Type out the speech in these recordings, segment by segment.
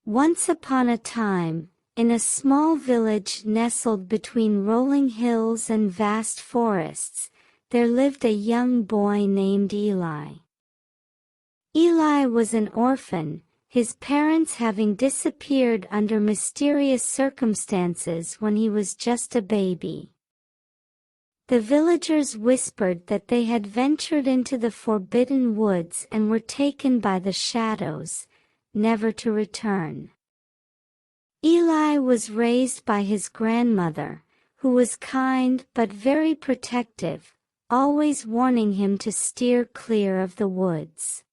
Once upon a time, in a small village nestled between rolling hills and vast forests, there lived a young boy named Eli. Eli was an orphan, his parents having disappeared under mysterious circumstances when he was just a baby. The villagers whispered that they had ventured into the forbidden woods and were taken by the shadows, never to return. Eli was raised by his grandmother, who was kind but very protective, always warning him to steer clear of the woods.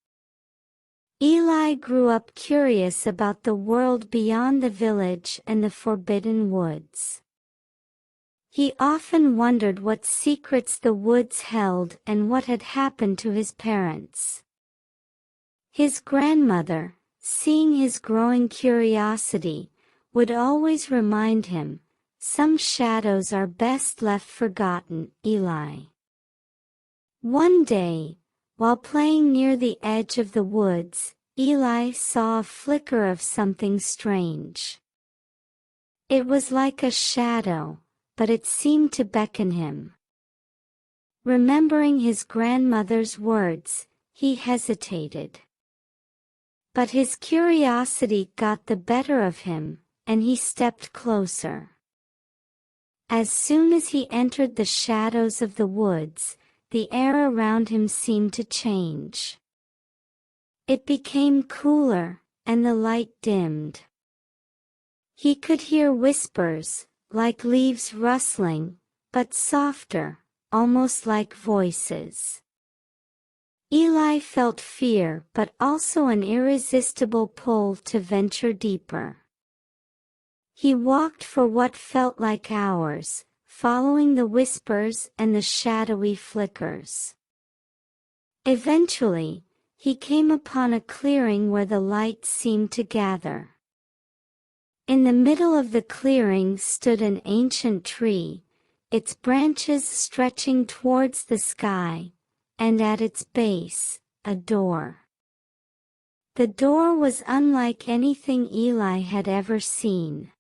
Eli grew up curious about the world beyond the village and the forbidden woods. He often wondered what secrets the woods held and what had happened to his parents. His grandmother, seeing his growing curiosity, would always remind him, "Some shadows are best left forgotten, Eli." One day, while playing near the edge of the woods, Eli saw a flicker of something strange. It was like a shadow, but it seemed to beckon him. Remembering his grandmother's words, he hesitated. But his curiosity got the better of him, and he stepped closer. As soon as he entered the shadows of the woods, the air around him seemed to change. It became cooler, and the light dimmed. He could hear whispers, like leaves rustling, but softer, almost like voices. Eli felt fear but also an irresistible pull to venture deeper. He walked for what felt like hours, following the whispers and the shadowy flickers. Eventually, he came upon a clearing where the light seemed to gather. In the middle of the clearing stood an ancient tree, its branches stretching towards the sky, and at its base, a door. The door was unlike anything Eli had ever seen.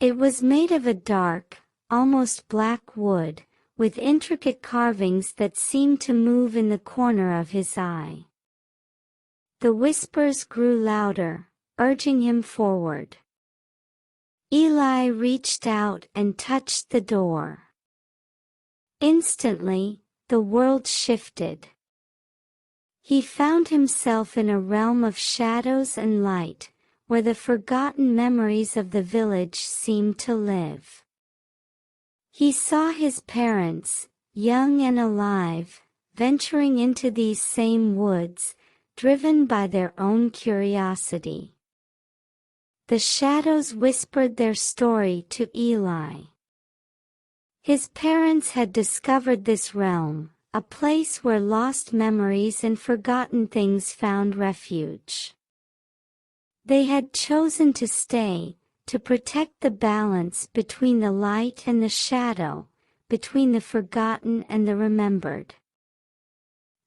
It was made of a dark, almost black wood, with intricate carvings that seemed to move in the corner of his eye. The whispers grew louder, urging him forward. Eli reached out and touched the door. Instantly, the world shifted. He found himself in a realm of shadows and light, where the forgotten memories of the village seemed to live. He saw his parents, young and alive, venturing into these same woods, driven by their own curiosity. The shadows whispered their story to Eli. His parents had discovered this realm, a place where lost memories and forgotten things found refuge. They had chosen to stay, to protect the balance between the light and the shadow, between the forgotten and the remembered.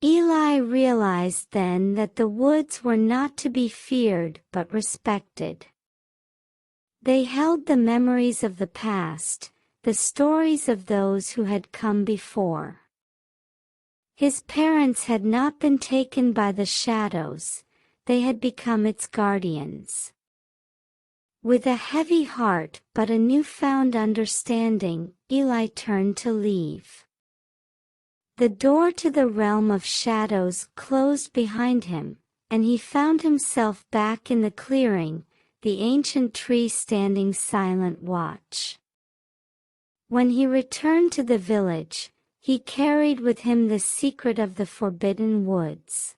Eli realized then that the woods were not to be feared but respected. They held the memories of the past, the stories of those who had come before. His parents had not been taken by the shadows, they had become its guardians. With a heavy heart but a newfound understanding, Eli turned to leave. The door to the realm of shadows closed behind him, and he found himself back in the clearing, the ancient tree standing silent watch. When he returned to the village, he carried with him the secret of the forbidden woods.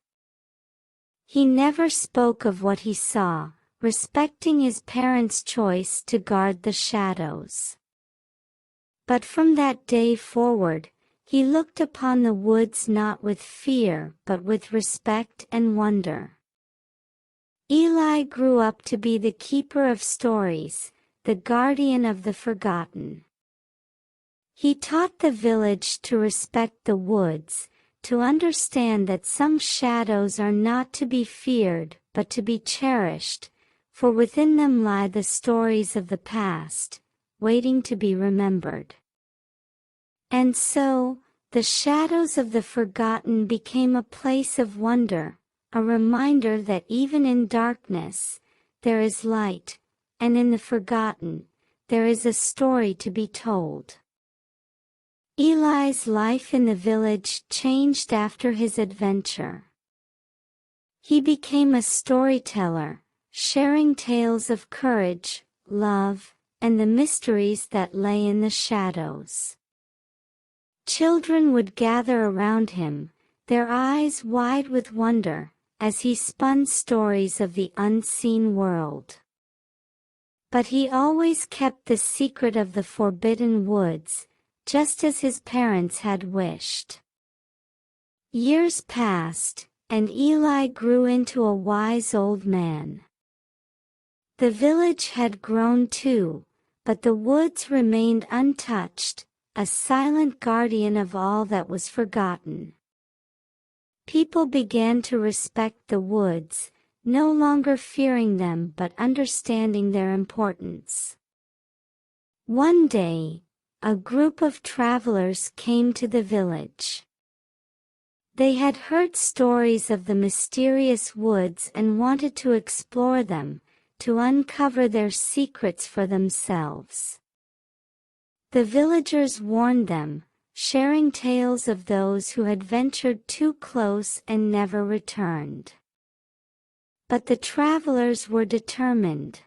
He never spoke of what he saw, respecting his parents' choice to guard the shadows. But from that day forward, he looked upon the woods not with fear but with respect and wonder. Eli grew up to be the keeper of stories, the guardian of the forgotten. He taught the village to respect the woods, to understand that some shadows are not to be feared but to be cherished, for within them lie the stories of the past, waiting to be remembered. And so, the shadows of the forgotten became a place of wonder, a reminder that even in darkness, there is light, and in the forgotten, there is a story to be told. Eli's life in the village changed after his adventure. He became a storyteller, sharing tales of courage, love, and the mysteries that lay in the shadows. Children would gather around him, their eyes wide with wonder, as he spun stories of the unseen world. But he always kept the secret of the forbidden woods, just as his parents had wished. Years passed, and Eli grew into a wise old man. The village had grown too, but the woods remained untouched, a silent guardian of all that was forgotten. People began to respect the woods, no longer fearing them but understanding their importance. One day, a group of travelers came to the village. They had heard stories of the mysterious woods and wanted to explore them, to uncover their secrets for themselves. The villagers warned them, sharing tales of those who had ventured too close and never returned. But the travelers were determined.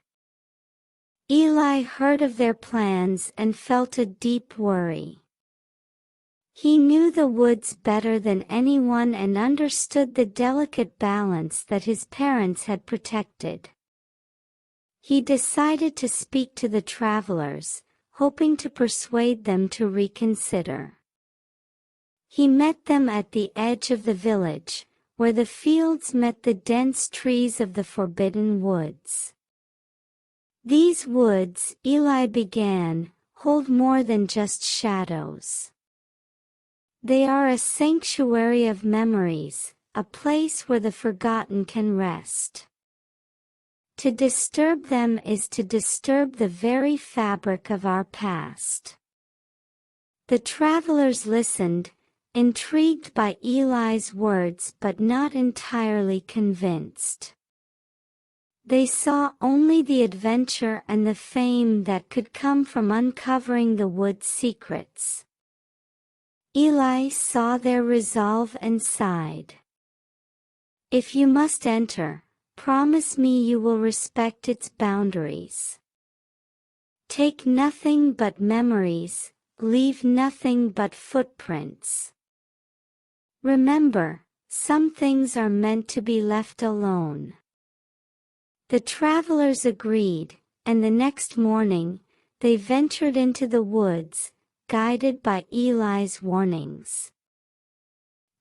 Eli heard of their plans and felt a deep worry. He knew the woods better than anyone and understood the delicate balance that his parents had protected. He decided to speak to the travelers, hoping to persuade them to reconsider. He met them at the edge of the village, where the fields met the dense trees of the forbidden woods. These woods, Eli began, hold more than just shadows. They are a sanctuary of memories, a place where the forgotten can rest. To disturb them is to disturb the very fabric of our past. The travelers listened, intrigued by Eli's words but not entirely convinced. They saw only the adventure and the fame that could come from uncovering the wood's secrets. Eli saw their resolve and sighed. "If you must enter, promise me you will respect its boundaries. Take nothing but memories, leave nothing but footprints. Remember, some things are meant to be left alone." The travelers agreed, and the next morning, they ventured into the woods, guided by Eli's warnings.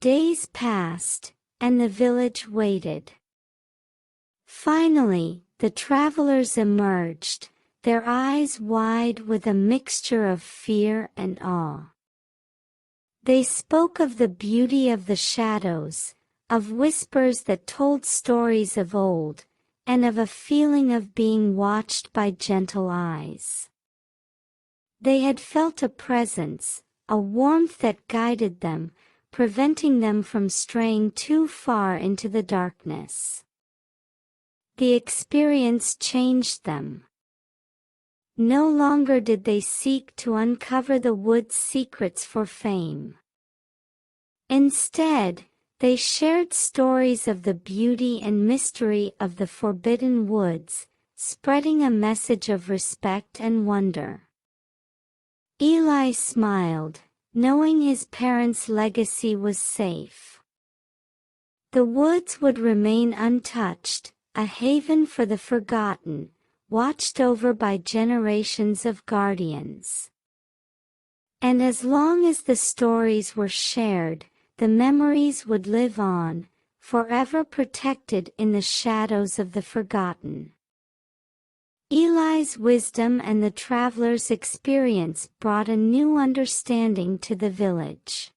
Days passed, and the village waited. Finally, the travelers emerged, their eyes wide with a mixture of fear and awe. They spoke of the beauty of the shadows, of whispers that told stories of old, and of a feeling of being watched by gentle eyes. They had felt a presence, a warmth that guided them, preventing them from straying too far into the darkness. The experience changed them. No longer did they seek to uncover the wood's secrets for fame. Instead, they shared stories of the beauty and mystery of the forbidden woods, spreading a message of respect and wonder. Eli smiled, knowing his parents' legacy was safe. The woods would remain untouched, a haven for the forgotten, watched over by generations of guardians. And as long as the stories were shared, the memories would live on, forever protected in the shadows of the forgotten. Eli's wisdom and the traveler's experience brought a new understanding to the village.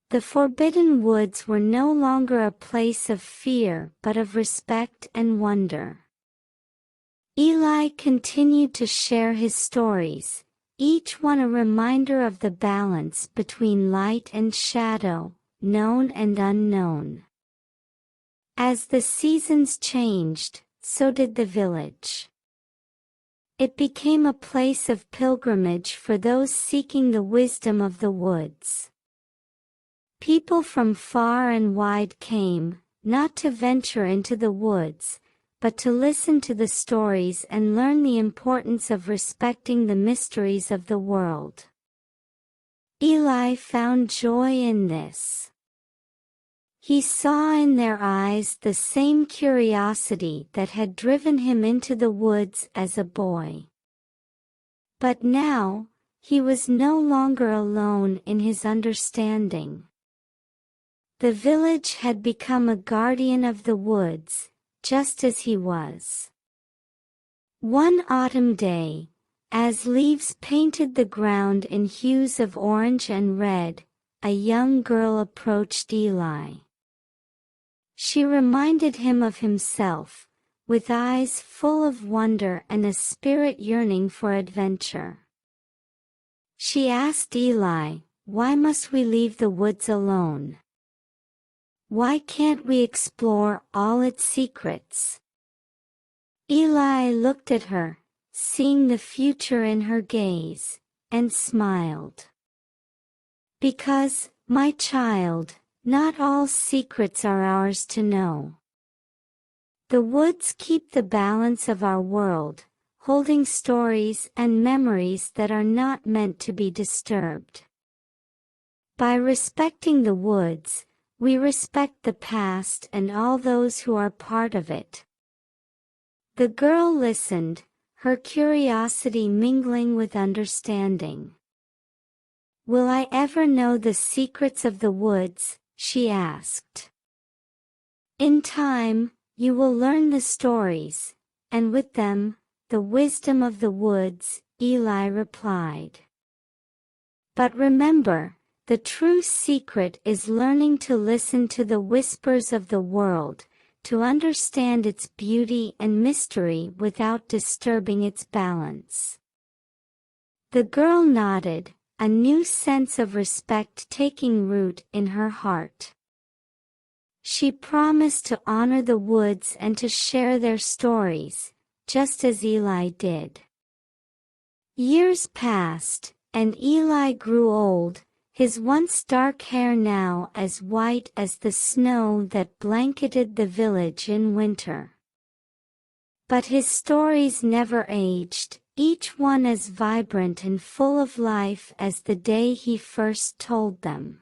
The forbidden woods were no longer a place of fear but of respect and wonder. Eli continued to share his stories, each one a reminder of the balance between light and shadow, known and unknown. As the seasons changed, so did the village. It became a place of pilgrimage for those seeking the wisdom of the woods. People from far and wide came, not to venture into the woods, but to listen to the stories and learn the importance of respecting the mysteries of the world. Eli found joy in this. He saw in their eyes the same curiosity that had driven him into the woods as a boy. But now, he was no longer alone in his understanding. The village had become a guardian of the woods, just as he was. One autumn day, as leaves painted the ground in hues of orange and red, a young girl approached Eli. She reminded him of himself, with eyes full of wonder and a spirit yearning for adventure. She asked Eli, "Why must we leave the woods alone? Why can't we explore all its secrets?" Eli looked at her, seeing the future in her gaze, and smiled. "Because, my child, not all secrets are ours to know. The woods keep the balance of our world, holding stories and memories that are not meant to be disturbed. By respecting the woods, we respect the past and all those who are part of it." The girl listened, her curiosity mingling with understanding. "Will I ever know the secrets of the woods?" she asked. "In time, you will learn the stories, and with them, the wisdom of the woods," Eli replied. "But remember, the true secret is learning to listen to the whispers of the world, to understand its beauty and mystery without disturbing its balance." The girl nodded, a new sense of respect taking root in her heart. She promised to honor the woods and to share their stories, just as Eli did. Years passed, and Eli grew old, his once dark hair now as white as the snow that blanketed the village in winter. But his stories never aged, each one as vibrant and full of life as the day he first told them.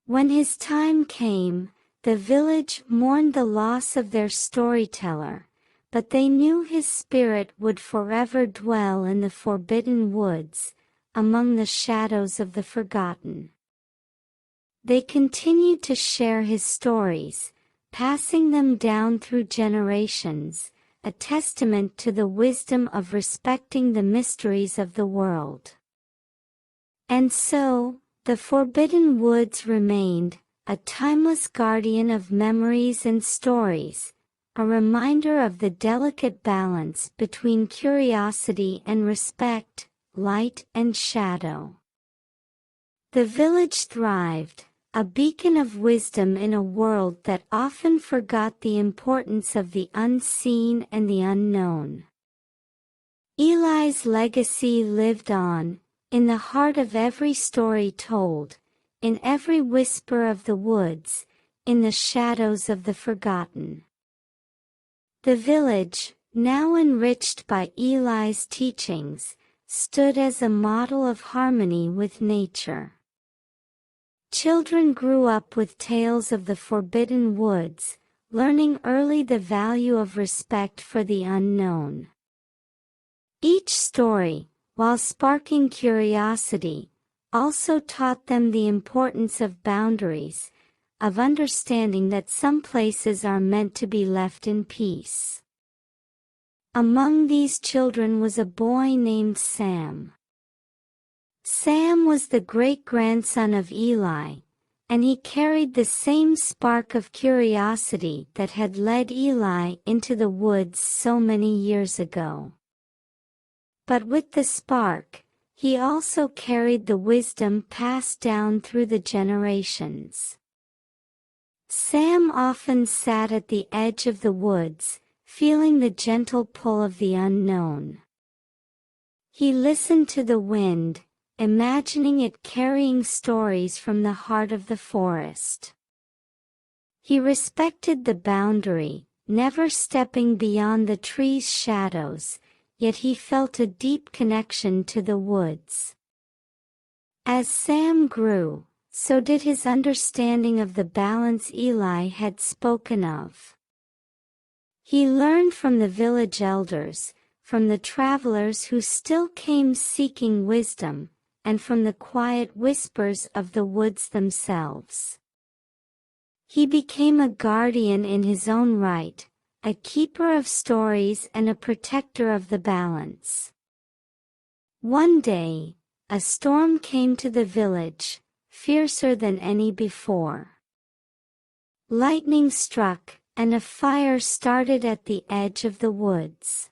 When his time came, the village mourned the loss of their storyteller, but they knew his spirit would forever dwell in the forbidden woods, among the shadows of the forgotten. They continued to share his stories, passing them down through generations, a testament to the wisdom of respecting the mysteries of the world. And so, the forbidden woods remained, a timeless guardian of memories and stories, a reminder of the delicate balance between curiosity and respect, light and shadow. The village thrived, a beacon of wisdom in a world that often forgot the importance of the unseen and the unknown. Eli's legacy lived on, in the heart of every story told, in every whisper of the woods, in the shadows of the forgotten. The village, now enriched by Eli's teachings, stood as a model of harmony with nature. Children grew up with tales of the forbidden woods, learning early the value of respect for the unknown. Each story, while sparking curiosity, also taught them the importance of boundaries, of understanding that some places are meant to be left in peace. Among these children was a boy named Sam. Sam was the great-grandson of Eli, and he carried the same spark of curiosity that had led Eli into the woods so many years ago. But with the spark, he also carried the wisdom passed down through the generations. Sam often sat at the edge of the woods, feeling the gentle pull of the unknown. He listened to the wind, imagining it carrying stories from the heart of the forest. He respected the boundary, never stepping beyond the trees' shadows, yet he felt a deep connection to the woods. As Sam grew, so did his understanding of the balance Eli had spoken of. He learned from the village elders, from the travelers who still came seeking wisdom, and from the quiet whispers of the woods themselves. He became a guardian in his own right, a keeper of stories and a protector of the balance. One day, a storm came to the village, fiercer than any before. Lightning struck, and a fire started at the edge of the woods.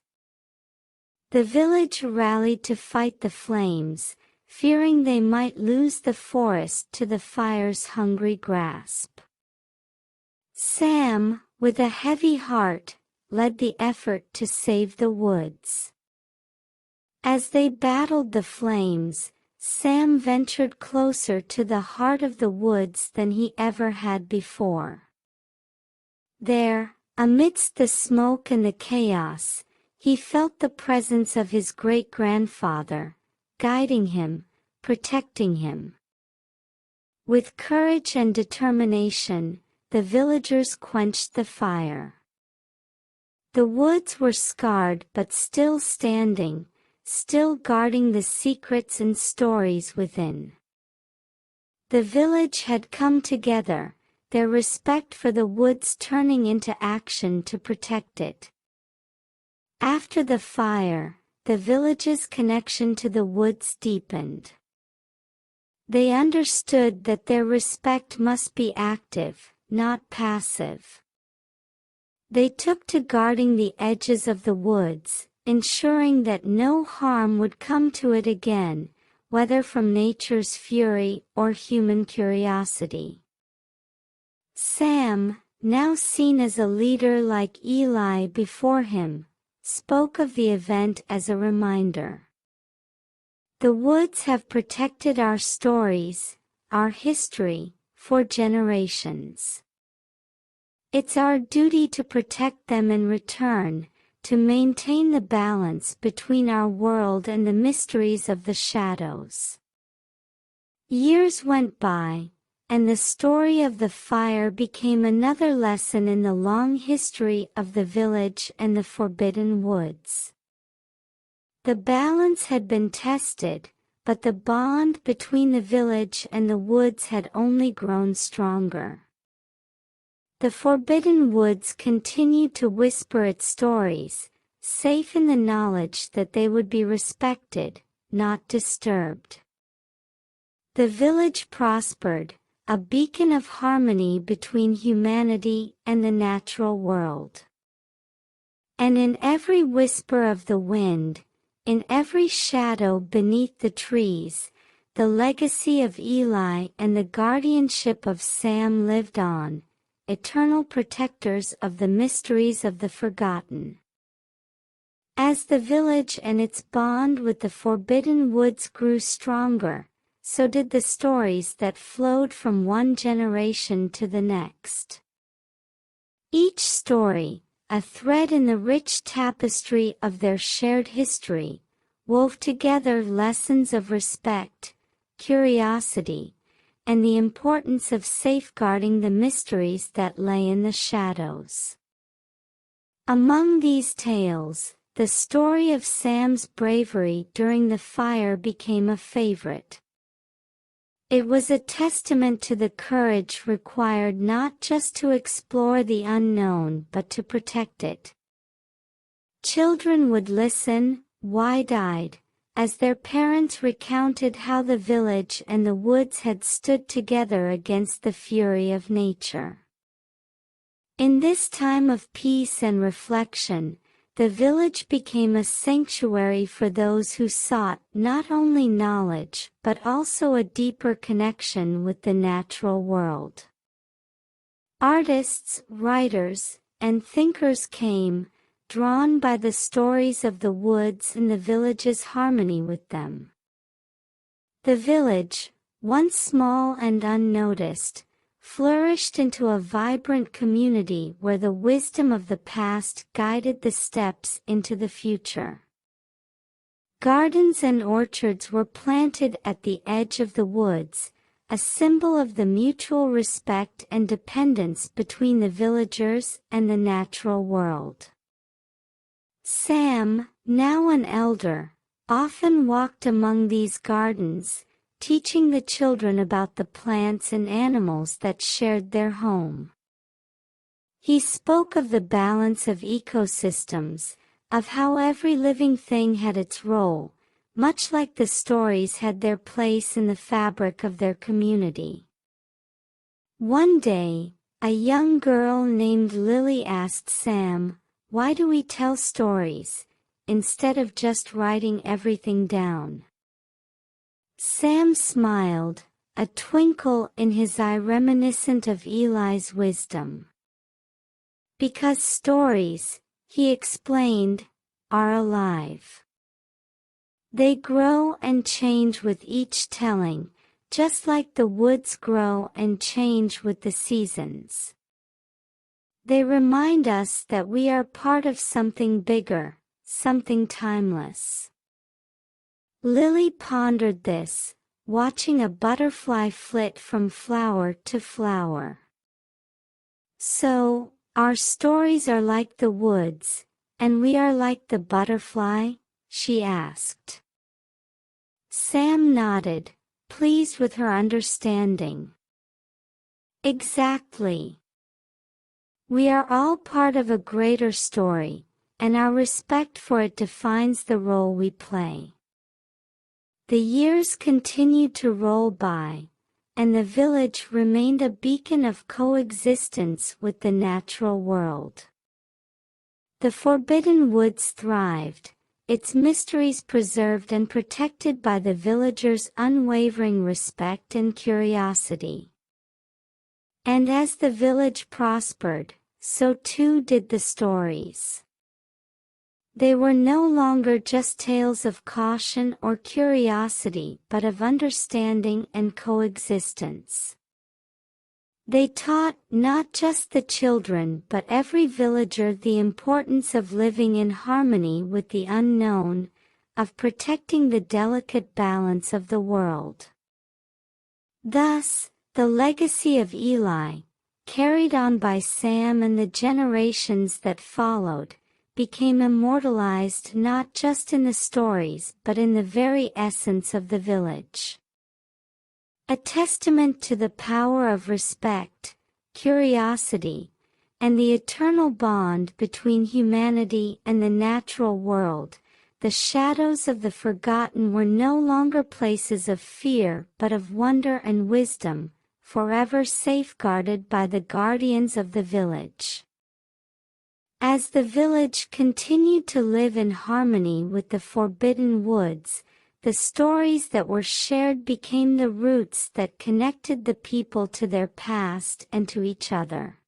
The village rallied to fight the flames, fearing they might lose the forest to the fire's hungry grasp. Sam, with a heavy heart, led the effort to save the woods. As they battled the flames, Sam ventured closer to the heart of the woods than he ever had before. There, amidst the smoke and the chaos, he felt the presence of his great-grandfather, guiding him, protecting him. With courage and determination, the villagers quenched the fire. The woods were scarred but still standing, still guarding the secrets and stories within. The village had come together, their respect for the woods turning into action to protect it. After the fire, the village's connection to the woods deepened. They understood that their respect must be active, not passive. They took to guarding the edges of the woods, ensuring that no harm would come to it again, whether from nature's fury or human curiosity. Sam, now seen as a leader like Eli before him, spoke of the event as a reminder. The woods have protected our stories, our history, for generations. It's our duty to protect them in return, to maintain the balance between our world and the mysteries of the shadows. Years went by, and the story of the fire became another lesson in the long history of the village and the forbidden woods. The balance had been tested, but the bond between the village and the woods had only grown stronger. The forbidden woods continued to whisper its stories, safe in the knowledge that they would be respected, not disturbed. The village prospered, a beacon of harmony between humanity and the natural world. And in every whisper of the wind, in every shadow beneath the trees, the legacy of Eli and the guardianship of Sam lived on, eternal protectors of the mysteries of the forgotten. As the village and its bond with the forbidden woods grew stronger, so did the stories that flowed from one generation to the next. Each story, a thread in the rich tapestry of their shared history, wove together lessons of respect, curiosity, and the importance of safeguarding the mysteries that lay in the shadows. Among these tales, the story of Sam's bravery during the fire became a favorite. It was a testament to the courage required not just to explore the unknown but to protect it. Children would listen, wide-eyed, as their parents recounted how the village and the woods had stood together against the fury of nature. In this time of peace and reflection, the village became a sanctuary for those who sought not only knowledge but also a deeper connection with the natural world. Artists, writers, and thinkers came, drawn by the stories of the woods and the village's harmony with them. The village, once small and unnoticed, flourished into a vibrant community where the wisdom of the past guided the steps into the future. Gardens and orchards were planted at the edge of the woods, a symbol of the mutual respect and dependence between the villagers and the natural world. Sam, now an elder, often walked among these gardens, teaching the children about the plants and animals that shared their home. He spoke of the balance of ecosystems, of how every living thing had its role, much like the stories had their place in the fabric of their community. One day, a young girl named Lily asked Sam, "Why do we tell stories, instead of just writing everything down?" Sam smiled, a twinkle in his eye reminiscent of Eli's wisdom. "Because stories," he explained, "are alive. They grow and change with each telling, just like the woods grow and change with the seasons. They remind us that we are part of something bigger, something timeless." Lily pondered this, watching a butterfly flit from flower to flower. "So, our stories are like the woods, and we are like the butterfly?" she asked. Sam nodded, pleased with her understanding. "Exactly. We are all part of a greater story, and our respect for it defines the role we play." The years continued to roll by, and the village remained a beacon of coexistence with the natural world. The forbidden woods thrived, its mysteries preserved and protected by the villagers' unwavering respect and curiosity. And as the village prospered, so too did the stories. They were no longer just tales of caution or curiosity but of understanding and coexistence. They taught not just the children but every villager the importance of living in harmony with the unknown, of protecting the delicate balance of the world. Thus, the legacy of Eli, carried on by Sam and the generations that followed, became immortalized not just in the stories but in the very essence of the village. A testament to the power of respect, curiosity, and the eternal bond between humanity and the natural world, the shadows of the forgotten were no longer places of fear but of wonder and wisdom, forever safeguarded by the guardians of the village. As the village continued to live in harmony with the forbidden woods, the stories that were shared became the roots that connected the people to their past and to each other.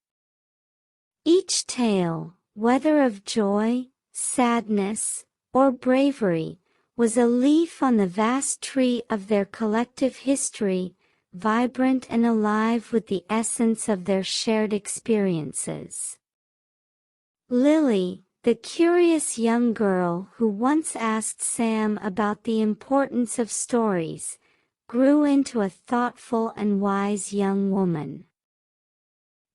Each tale, whether of joy, sadness, or bravery, was a leaf on the vast tree of their collective history, vibrant and alive with the essence of their shared experiences. Lily, the curious young girl who once asked Sam about the importance of stories, grew into a thoughtful and wise young woman.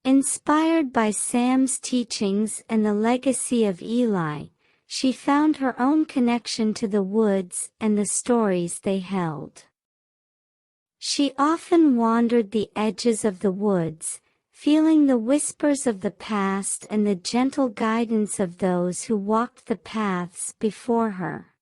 Inspired by Sam's teachings and the legacy of Eli, she found her own connection to the woods and the stories they held. She often wandered the edges of the woods, feeling the whispers of the past and the gentle guidance of those who walked the paths before her.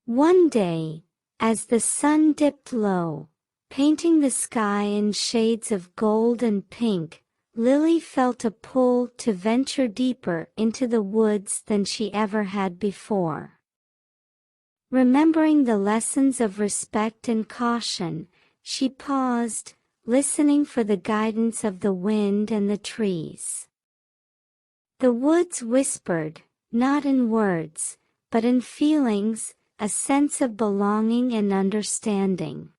One day, as the sun dipped low, painting the sky in shades of gold and pink, Lily felt a pull to venture deeper into the woods than she ever had before. Remembering the lessons of respect and caution, she paused, listening for the guidance of the wind and the trees. The woods whispered, not in words, but in feelings, a sense of belonging and understanding.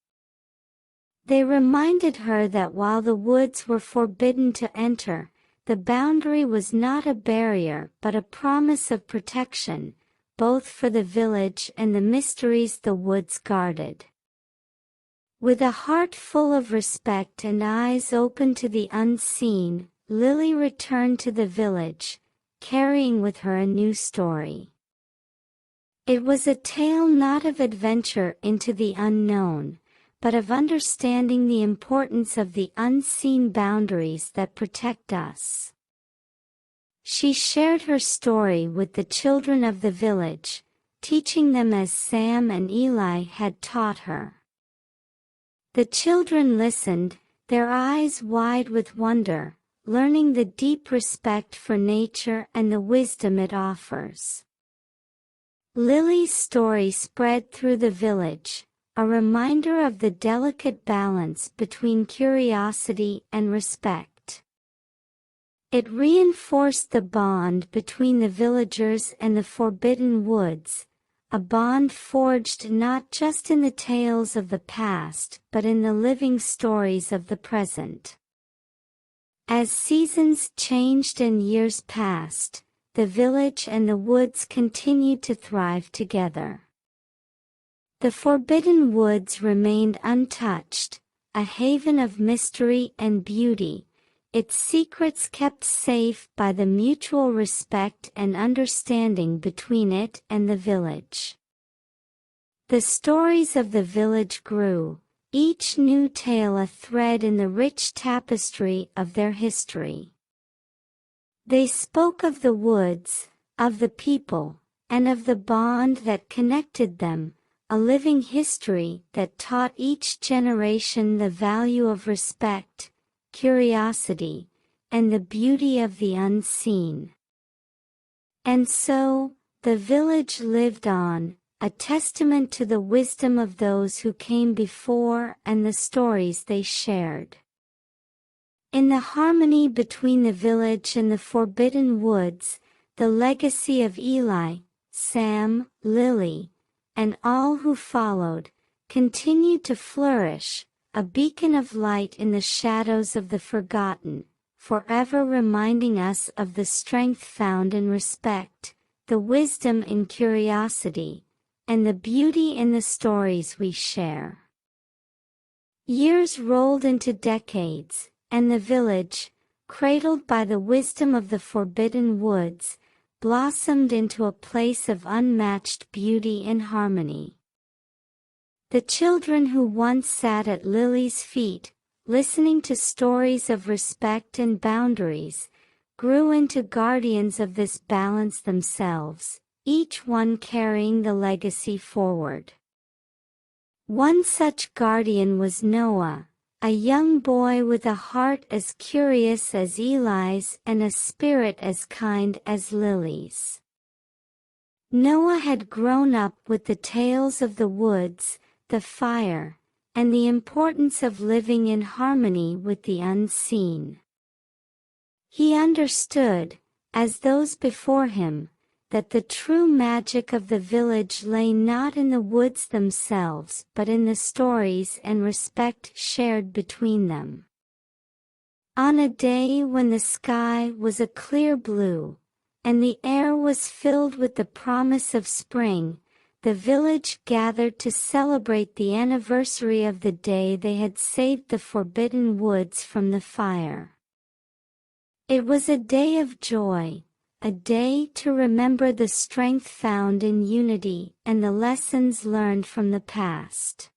They reminded her that while the woods were forbidden to enter, the boundary was not a barrier but a promise of protection, both for the village and the mysteries the woods guarded. With a heart full of respect and eyes open to the unseen, Lily returned to the village, carrying with her a new story. It was a tale not of adventure into the unknown, but of understanding the importance of the unseen boundaries that protect us. She shared her story with the children of the village, teaching them as Sam and Eli had taught her. The children listened, their eyes wide with wonder, learning the deep respect for nature and the wisdom it offers. Lily's story spread through the village, a reminder of the delicate balance between curiosity and respect. It reinforced the bond between the villagers and the forbidden woods, a bond forged not just in the tales of the past but in the living stories of the present. As seasons changed and years passed, the village and the woods continued to thrive together. The forbidden woods remained untouched, a haven of mystery and beauty, its secrets kept safe by the mutual respect and understanding between it and the village. The stories of the village grew, each new tale a thread in the rich tapestry of their history. They spoke of the woods, of the people, and of the bond that connected them, a living history that taught each generation the value of respect, curiosity, and the beauty of the unseen. And so, the village lived on, a testament to the wisdom of those who came before and the stories they shared. In the harmony between the village and the forbidden woods, the legacy of Eli, Sam, Lily, and all who followed, continued to flourish, a beacon of light in the shadows of the forgotten, forever reminding us of the strength found in respect, the wisdom in curiosity, and the beauty in the stories we share. Years rolled into decades, and the village, cradled by the wisdom of the forbidden woods, blossomed into a place of unmatched beauty and harmony. The children who once sat at Lily's feet, listening to stories of respect and boundaries, grew into guardians of this balance themselves, each one carrying the legacy forward. One such guardian was Noah, a young boy with a heart as curious as Eli's and a spirit as kind as Lily's. Noah had grown up with the tales of the woods, the fire, and the importance of living in harmony with the unseen. He understood, as those before him, that the true magic of the village lay not in the woods themselves but in the stories and respect shared between them. On a day when the sky was a clear blue, and the air was filled with the promise of spring, the village gathered to celebrate the anniversary of the day they had saved the forbidden woods from the fire. It was a day of joy, a day to remember the strength found in unity and the lessons learned from the past.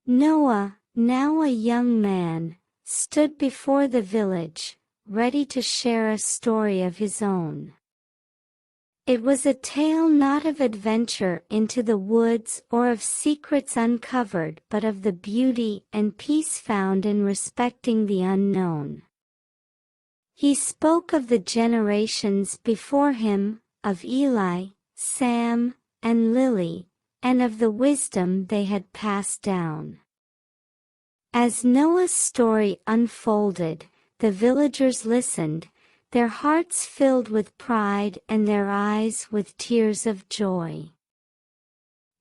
Noah, now a young man, stood before the village, ready to share a story of his own. It was a tale not of adventure into the woods or of secrets uncovered, but of the beauty and peace found in respecting the unknown. He spoke of the generations before him, of Eli, Sam, and Lily, and of the wisdom they had passed down. As Noah's story unfolded, the villagers listened, their hearts filled with pride and their eyes with tears of joy.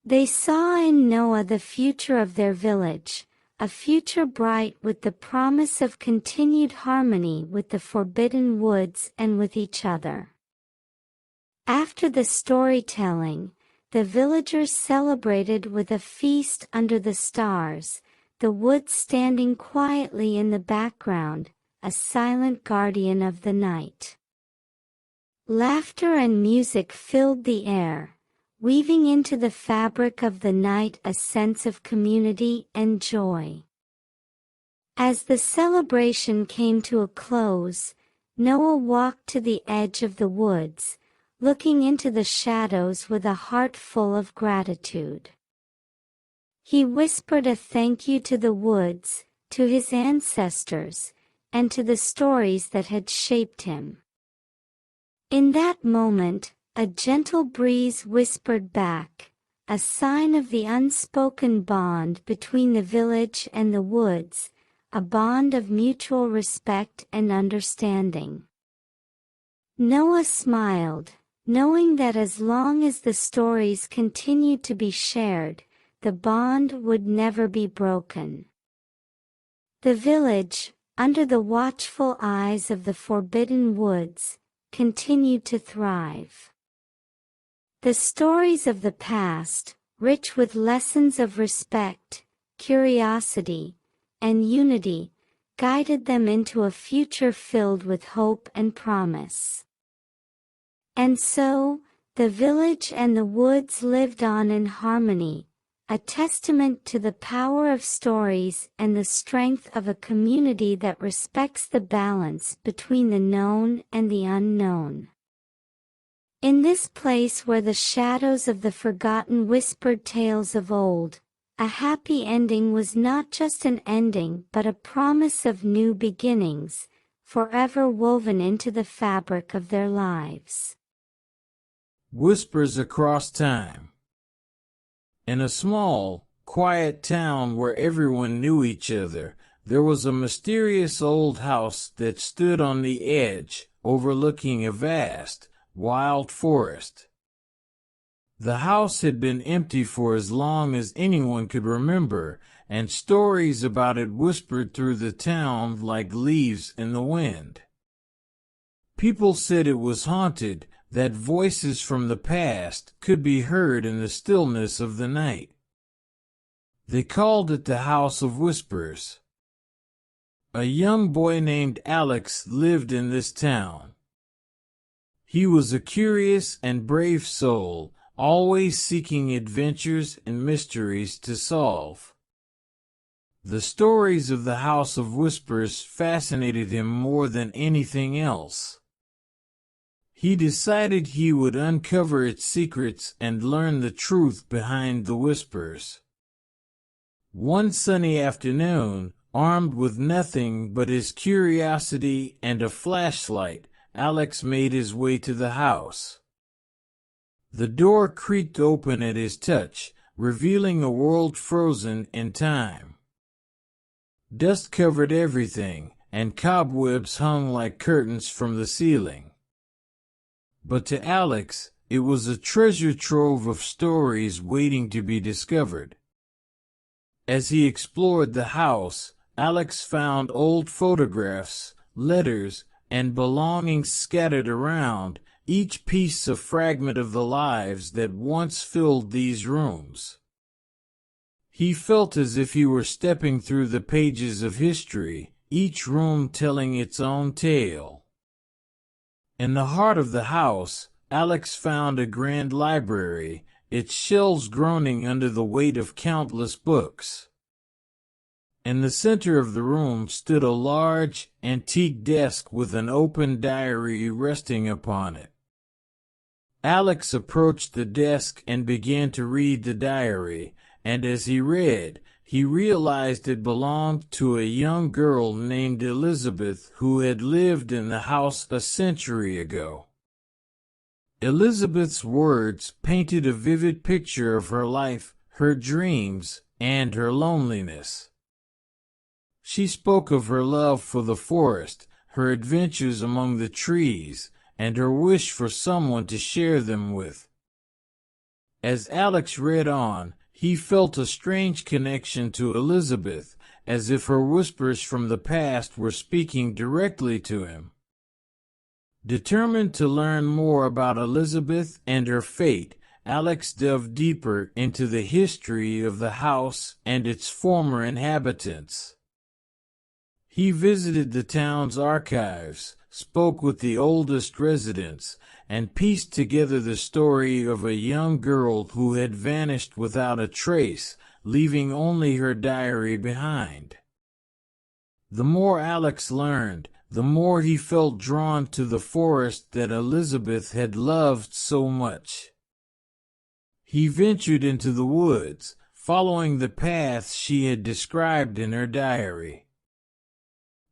They saw in Noah the future of their village, a future bright with the promise of continued harmony with the forbidden woods and with each other. After the storytelling, the villagers celebrated with a feast under the stars, the woods standing quietly in the background, a silent guardian of the night. Laughter and music filled the air, weaving into the fabric of the night a sense of community and joy. As the celebration came to a close, Noah walked to the edge of the woods, looking into the shadows with a heart full of gratitude. He whispered a thank you to the woods, to his ancestors, and to the stories that had shaped him. In that moment, a gentle breeze whispered back, a sign of the unspoken bond between the village and the woods, a bond of mutual respect and understanding. Noah smiled, knowing that as long as the stories continued to be shared, the bond would never be broken. The village, under the watchful eyes of the forbidden woods, continued to thrive. The stories of the past, rich with lessons of respect, curiosity, and unity, guided them into a future filled with hope and promise. And so, the village and the woods lived on in harmony, a testament to the power of stories and the strength of a community that respects the balance between the known and the unknown. In this place where the shadows of the forgotten whispered tales of old, a happy ending was not just an ending but a promise of new beginnings, forever woven into the fabric of their lives. Whispers across time. In a small, quiet town where everyone knew each other, there was a mysterious old house that stood on the edge, overlooking a vast, wild forest. The house had been empty for as long as anyone could remember, and stories about it whispered through the town like leaves in the wind. People said it was haunted, that voices from the past could be heard in the stillness of the night. They called it the House of Whispers. A young boy named Alex lived in this town. He was a curious and brave soul, always seeking adventures and mysteries to solve. The stories of the House of Whispers fascinated him more than anything else. He decided he would uncover its secrets and learn the truth behind the whispers. One sunny afternoon, armed with nothing but his curiosity and a flashlight, Alex made his way to the house. The door creaked open at his touch, revealing a world frozen in time. Dust covered everything, and cobwebs hung like curtains from the ceiling. But to Alex, it was a treasure trove of stories waiting to be discovered. As he explored the house, Alex found old photographs, letters, and belongings scattered around, each piece a fragment of the lives that once filled these rooms. He felt as if he were stepping through the pages of history, each room telling its own tale. In the heart of the house, Alex found a grand library, its shelves groaning under the weight of countless books. In the center of the room stood a large, antique desk with an open diary resting upon it. Alex approached the desk and began to read the diary, and as he read, he realized it belonged to a young girl named Elizabeth who had lived in the house a century ago. Elizabeth's words painted a vivid picture of her life, her dreams, and her loneliness. She spoke of her love for the forest, her adventures among the trees, and her wish for someone to share them with. As Alex read on, he felt a strange connection to Elizabeth, as if her whispers from the past were speaking directly to him. Determined to learn more about Elizabeth and her fate, Alex delved deeper into the history of the house and its former inhabitants. He visited the town's archives, spoke with the oldest residents, and pieced together the story of a young girl who had vanished without a trace, leaving only her diary behind. The more Alex learned, the more he felt drawn to the forest that Elizabeth had loved so much. He ventured into the woods, following the paths she had described in her diary.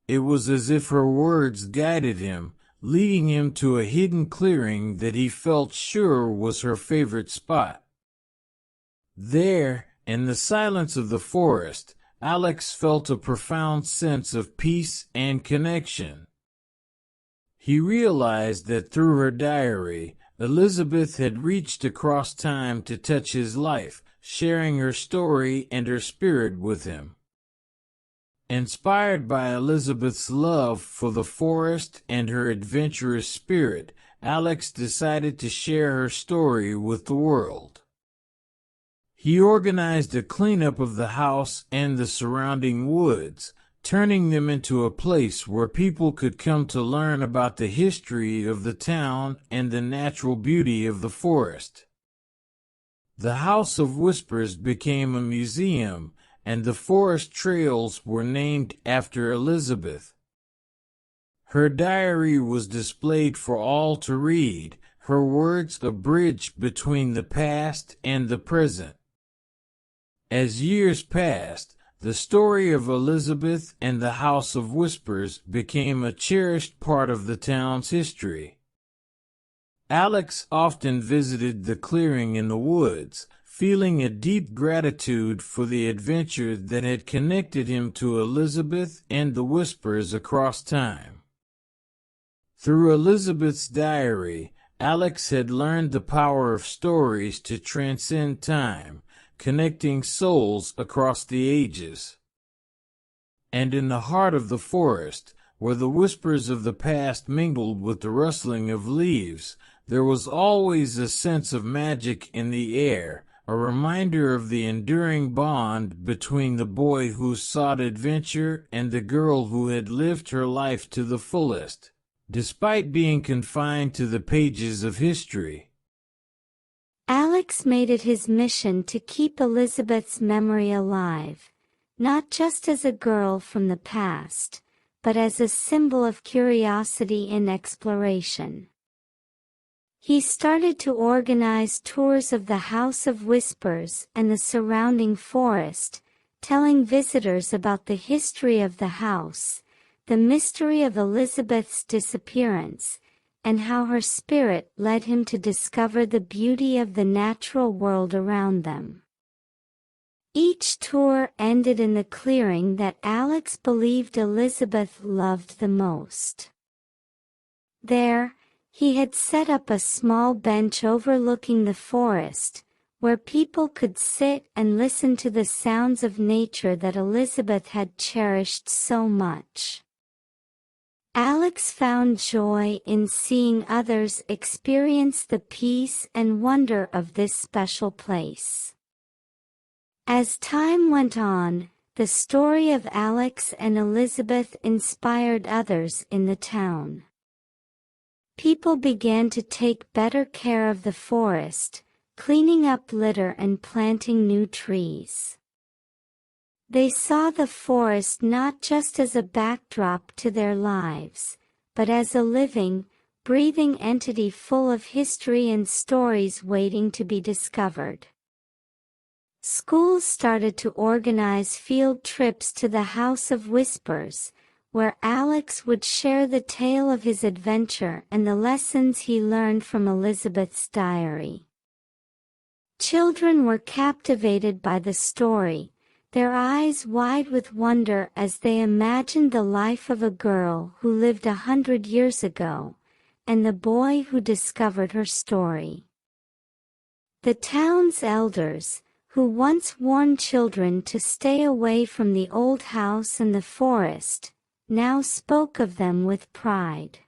It was as if her words guided him, leading him to a hidden clearing that he felt sure was her favorite spot. There, in the silence of the forest, Alex felt a profound sense of peace and connection. He realized that through her diary, Elizabeth had reached across time to touch his life, sharing her story and her spirit with him. Inspired by Elizabeth's love for the forest and her adventurous spirit, Alex decided to share her story with the world. He organized a cleanup of the house and the surrounding woods, turning them into a place where people could come to learn about the history of the town and the natural beauty of the forest. The House of Whispers became a museum, and the forest trails were named after Elizabeth. Her diary was displayed for all to read, her words a bridge between the past and the present. As years passed, the story of Elizabeth and the House of Whispers became a cherished part of the town's history. Alex often visited the clearing in the woods, feeling a deep gratitude for the adventure that had connected him to Elizabeth and the Whispers across time. Through Elizabeth's diary, Alex had learned the power of stories to transcend time, connecting souls across the ages. And in the heart of the forest, where the whispers of the past mingled with the rustling of leaves, there was always a sense of magic in the air, a reminder of the enduring bond between the boy who sought adventure and the girl who had lived her life to the fullest, despite being confined to the pages of history. Alex made it his mission to keep Elizabeth's memory alive, not just as a girl from the past, but as a symbol of curiosity and exploration. He started to organize tours of the House of Whispers and the surrounding forest, telling visitors about the history of the house, the mystery of Elizabeth's disappearance, and how her spirit led him to discover the beauty of the natural world around them. Each tour ended in the clearing that Alex believed Elizabeth loved the most. There, he had set up a small bench overlooking the forest, where people could sit and listen to the sounds of nature that Elizabeth had cherished so much. Alex found joy in seeing others experience the peace and wonder of this special place. As time went on, the story of Alex and Elizabeth inspired others in the town. People began to take better care of the forest, cleaning up litter and planting new trees. They saw the forest not just as a backdrop to their lives, but as a living, breathing entity full of history and stories waiting to be discovered. Schools started to organize field trips to the House of Whispers, where Alex would share the tale of his adventure and the lessons he learned from Elizabeth's diary. Children were captivated by the story, their eyes wide with wonder as they imagined the life of a girl who lived 100 years ago, and the boy who discovered her story. The town's elders, who once warned children to stay away from the old house and the forest, now spoke of them with pride.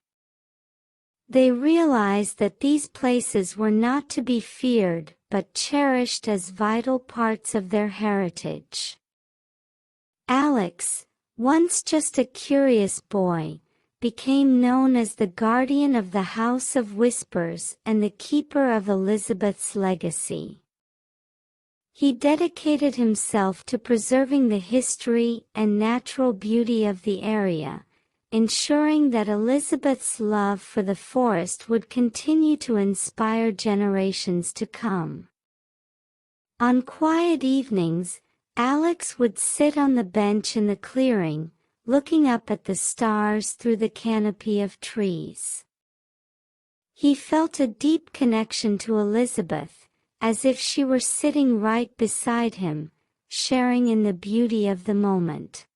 They realized that these places were not to be feared but cherished as vital parts of their heritage. Alex, once just a curious boy, became known as the guardian of the House of Whispers and the keeper of Elizabeth's legacy. He dedicated himself to preserving the history and natural beauty of the area, ensuring that Elizabeth's love for the forest would continue to inspire generations to come. On quiet evenings, Alex would sit on the bench in the clearing, looking up at the stars through the canopy of trees. He felt a deep connection to Elizabeth, as if she were sitting right beside him, sharing in the beauty of the moment.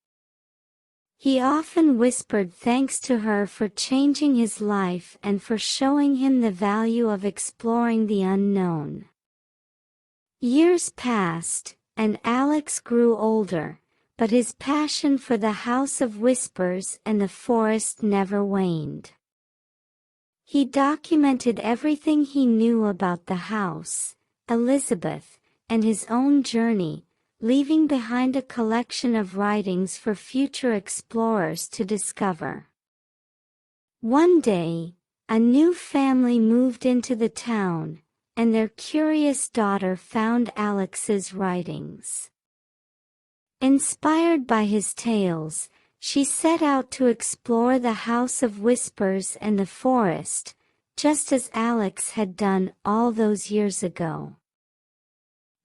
He often whispered thanks to her for changing his life and for showing him the value of exploring the unknown. Years passed, and Alex grew older, but his passion for the House of Whispers and the forest never waned. He documented everything he knew about the house, Elizabeth, and his own journey, leaving behind a collection of writings for future explorers to discover. One day, a new family moved into the town, and their curious daughter found Alex's writings. Inspired by his tales, she set out to explore the House of Whispers and the forest, just as Alex had done all those years ago.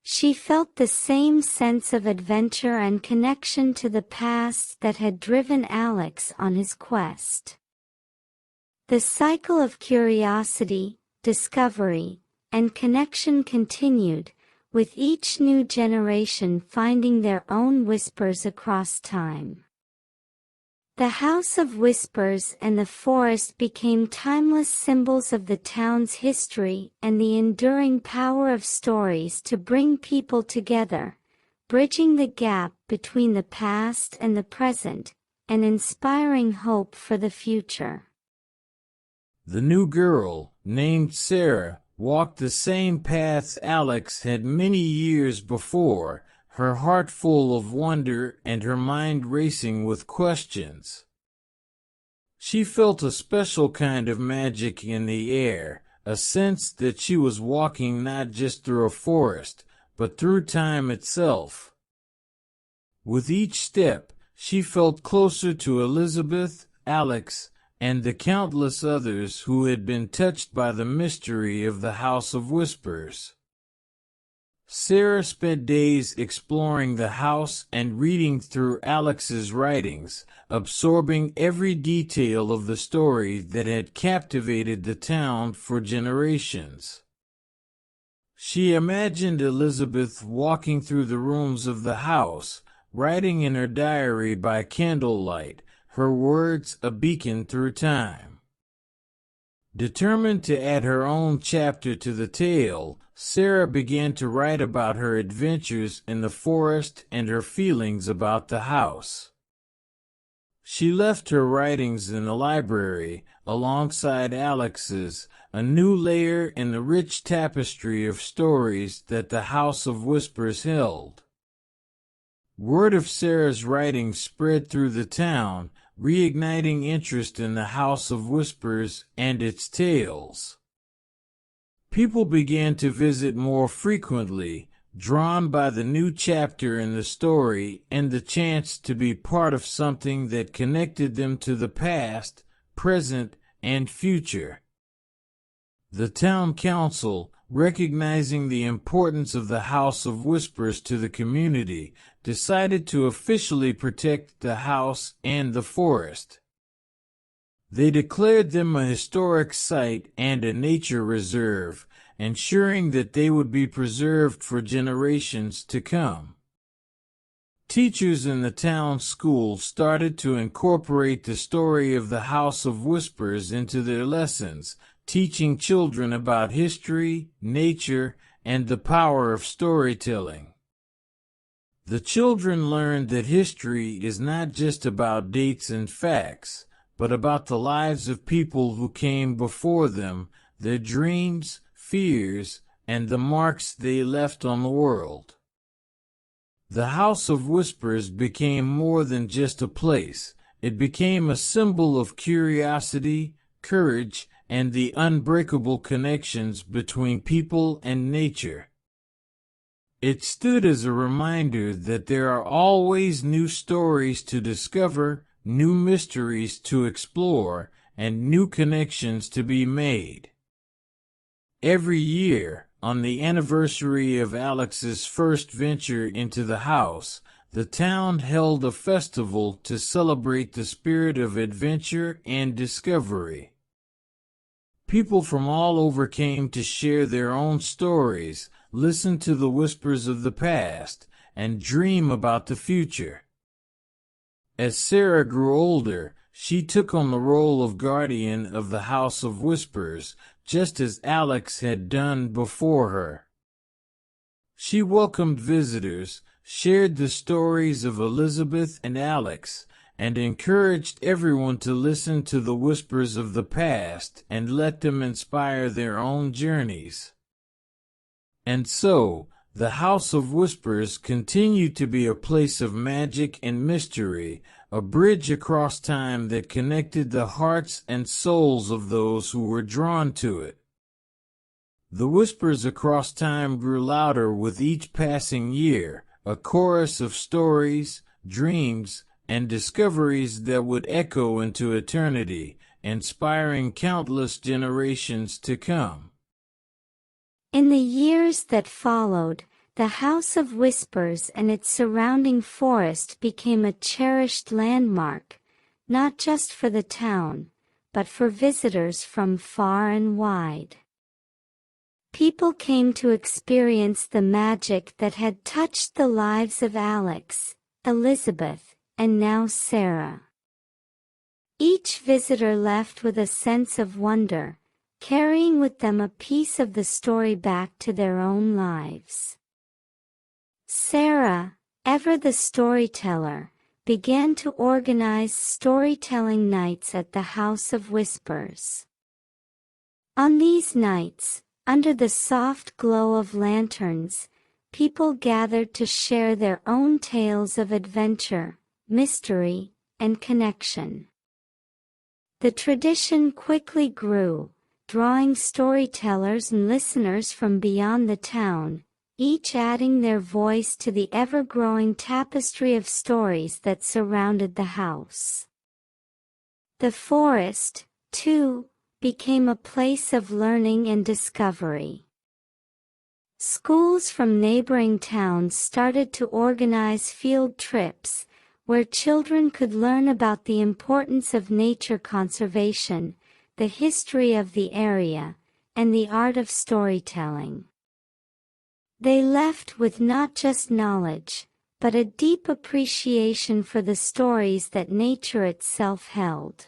She felt the same sense of adventure and connection to the past that had driven Alex on his quest. The cycle of curiosity, discovery, and connection continued, with each new generation finding their own whispers across time. The House of Whispers and the forest became timeless symbols of the town's history and the enduring power of stories to bring people together, bridging the gap between the past and the present, and inspiring hope for the future. The new girl, named Sarah, walked the same paths Alex had many years before, her heart full of wonder and her mind racing with questions. She felt a special kind of magic in the air, a sense that she was walking not just through a forest, but through time itself. With each step, she felt closer to Elizabeth, Alex, and the countless others who had been touched by the mystery of the House of Whispers. Sarah spent days exploring the house and reading through Alex's writings, absorbing every detail of the story that had captivated the town for generations. She imagined Elizabeth walking through the rooms of the house, writing in her diary by candlelight, her words a beacon through time. Determined to add her own chapter to the tale, Sarah began to write about her adventures in the forest and her feelings about the house. She left her writings in the library, alongside Alex's, a new layer in the rich tapestry of stories that the House of Whispers held. Word of Sarah's writings spread through the town, reigniting interest in the House of Whispers and its tales. People began to visit more frequently, drawn by the new chapter in the story and the chance to be part of something that connected them to the past, present, and future. The town council, recognizing the importance of the House of Whispers to the community, decided to officially protect the house and the forest. They declared them a historic site and a nature reserve, ensuring that they would be preserved for generations to come. Teachers in the town school started to incorporate the story of the House of Whispers into their lessons, teaching children about history, nature, and the power of storytelling. The children learned that history is not just about dates and facts, but about the lives of people who came before them, their dreams, fears, and the marks they left on the world. The House of Whispers became more than just a place. It became a symbol of curiosity, courage, and the unbreakable connections between people and nature. It stood as a reminder that there are always new stories to discover, new mysteries to explore, and new connections to be made. Every year, on the anniversary of Alex's first venture into the house, the town held a festival to celebrate the spirit of adventure and discovery. People from all over came to share their own stories, listen to the whispers of the past, and dream about the future. As Sarah grew older, she took on the role of guardian of the House of Whispers, just as Alex had done before her. She welcomed visitors, shared the stories of Elizabeth and Alex, and encouraged everyone to listen to the whispers of the past and let them inspire their own journeys. And so, the House of Whispers continued to be a place of magic and mystery, a bridge across time that connected the hearts and souls of those who were drawn to it. The whispers across time grew louder with each passing year, a chorus of stories, dreams, and discoveries that would echo into eternity, inspiring countless generations to come. In the years that followed, the House of Whispers and its surrounding forest became a cherished landmark, not just for the town, but for visitors from far and wide. People came to experience the magic that had touched the lives of Alex, Elizabeth, and now Sarah. Each visitor left with a sense of wonder, carrying with them a piece of the story back to their own lives. Sarah, ever the storyteller, began to organize storytelling nights at the House of Whispers. On these nights, under the soft glow of lanterns, people gathered to share their own tales of adventure, mystery, and connection. The tradition quickly grew, drawing storytellers and listeners from beyond the town, each adding their voice to the ever-growing tapestry of stories that surrounded the house. The forest, too, became a place of learning and discovery. Schools from neighboring towns started to organize field trips, where children could learn about the importance of nature conservation, the history of the area, and the art of storytelling. They left with not just knowledge, but a deep appreciation for the stories that nature itself held.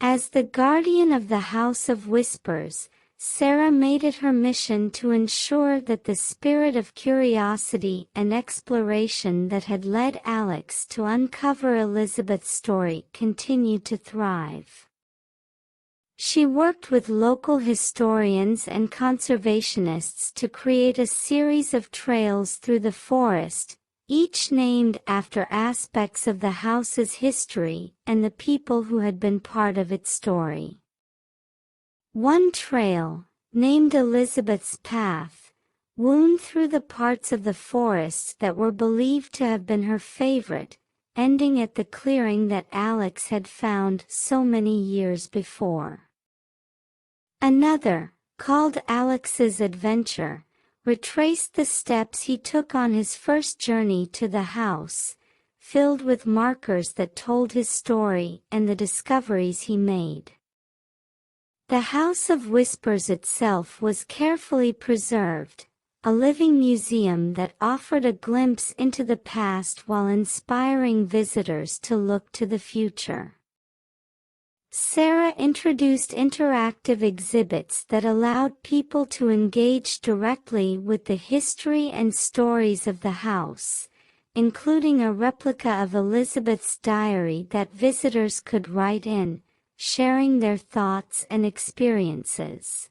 As the guardian of the House of Whispers, Sarah made it her mission to ensure that the spirit of curiosity and exploration that had led Alex to uncover Elizabeth's story continued to thrive. She worked with local historians and conservationists to create a series of trails through the forest, each named after aspects of the house's history and the people who had been part of its story. One trail, named Elizabeth's Path, wound through the parts of the forest that were believed to have been her favorite, ending at the clearing that Alex had found so many years before. Another, called Alex's Adventure, retraced the steps he took on his first journey to the house, filled with markers that told his story and the discoveries he made. The House of Whispers itself was carefully preserved, a living museum that offered a glimpse into the past while inspiring visitors to look to the future. Sarah introduced interactive exhibits that allowed people to engage directly with the history and stories of the house, including a replica of Elizabeth's diary that visitors could write in, sharing their thoughts and experiences.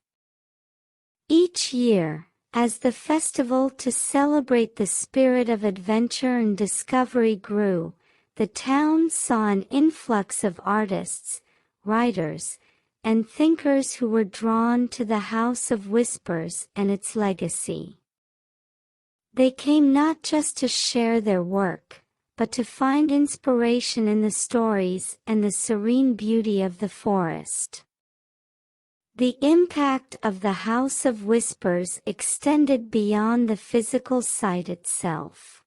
Each year, as the festival to celebrate the spirit of adventure and discovery grew, the town saw an influx of artists, writers, and thinkers who were drawn to the House of Whispers and its legacy. They came not just to share their work, but to find inspiration in the stories and the serene beauty of the forest. The impact of the House of Whispers extended beyond the physical site itself.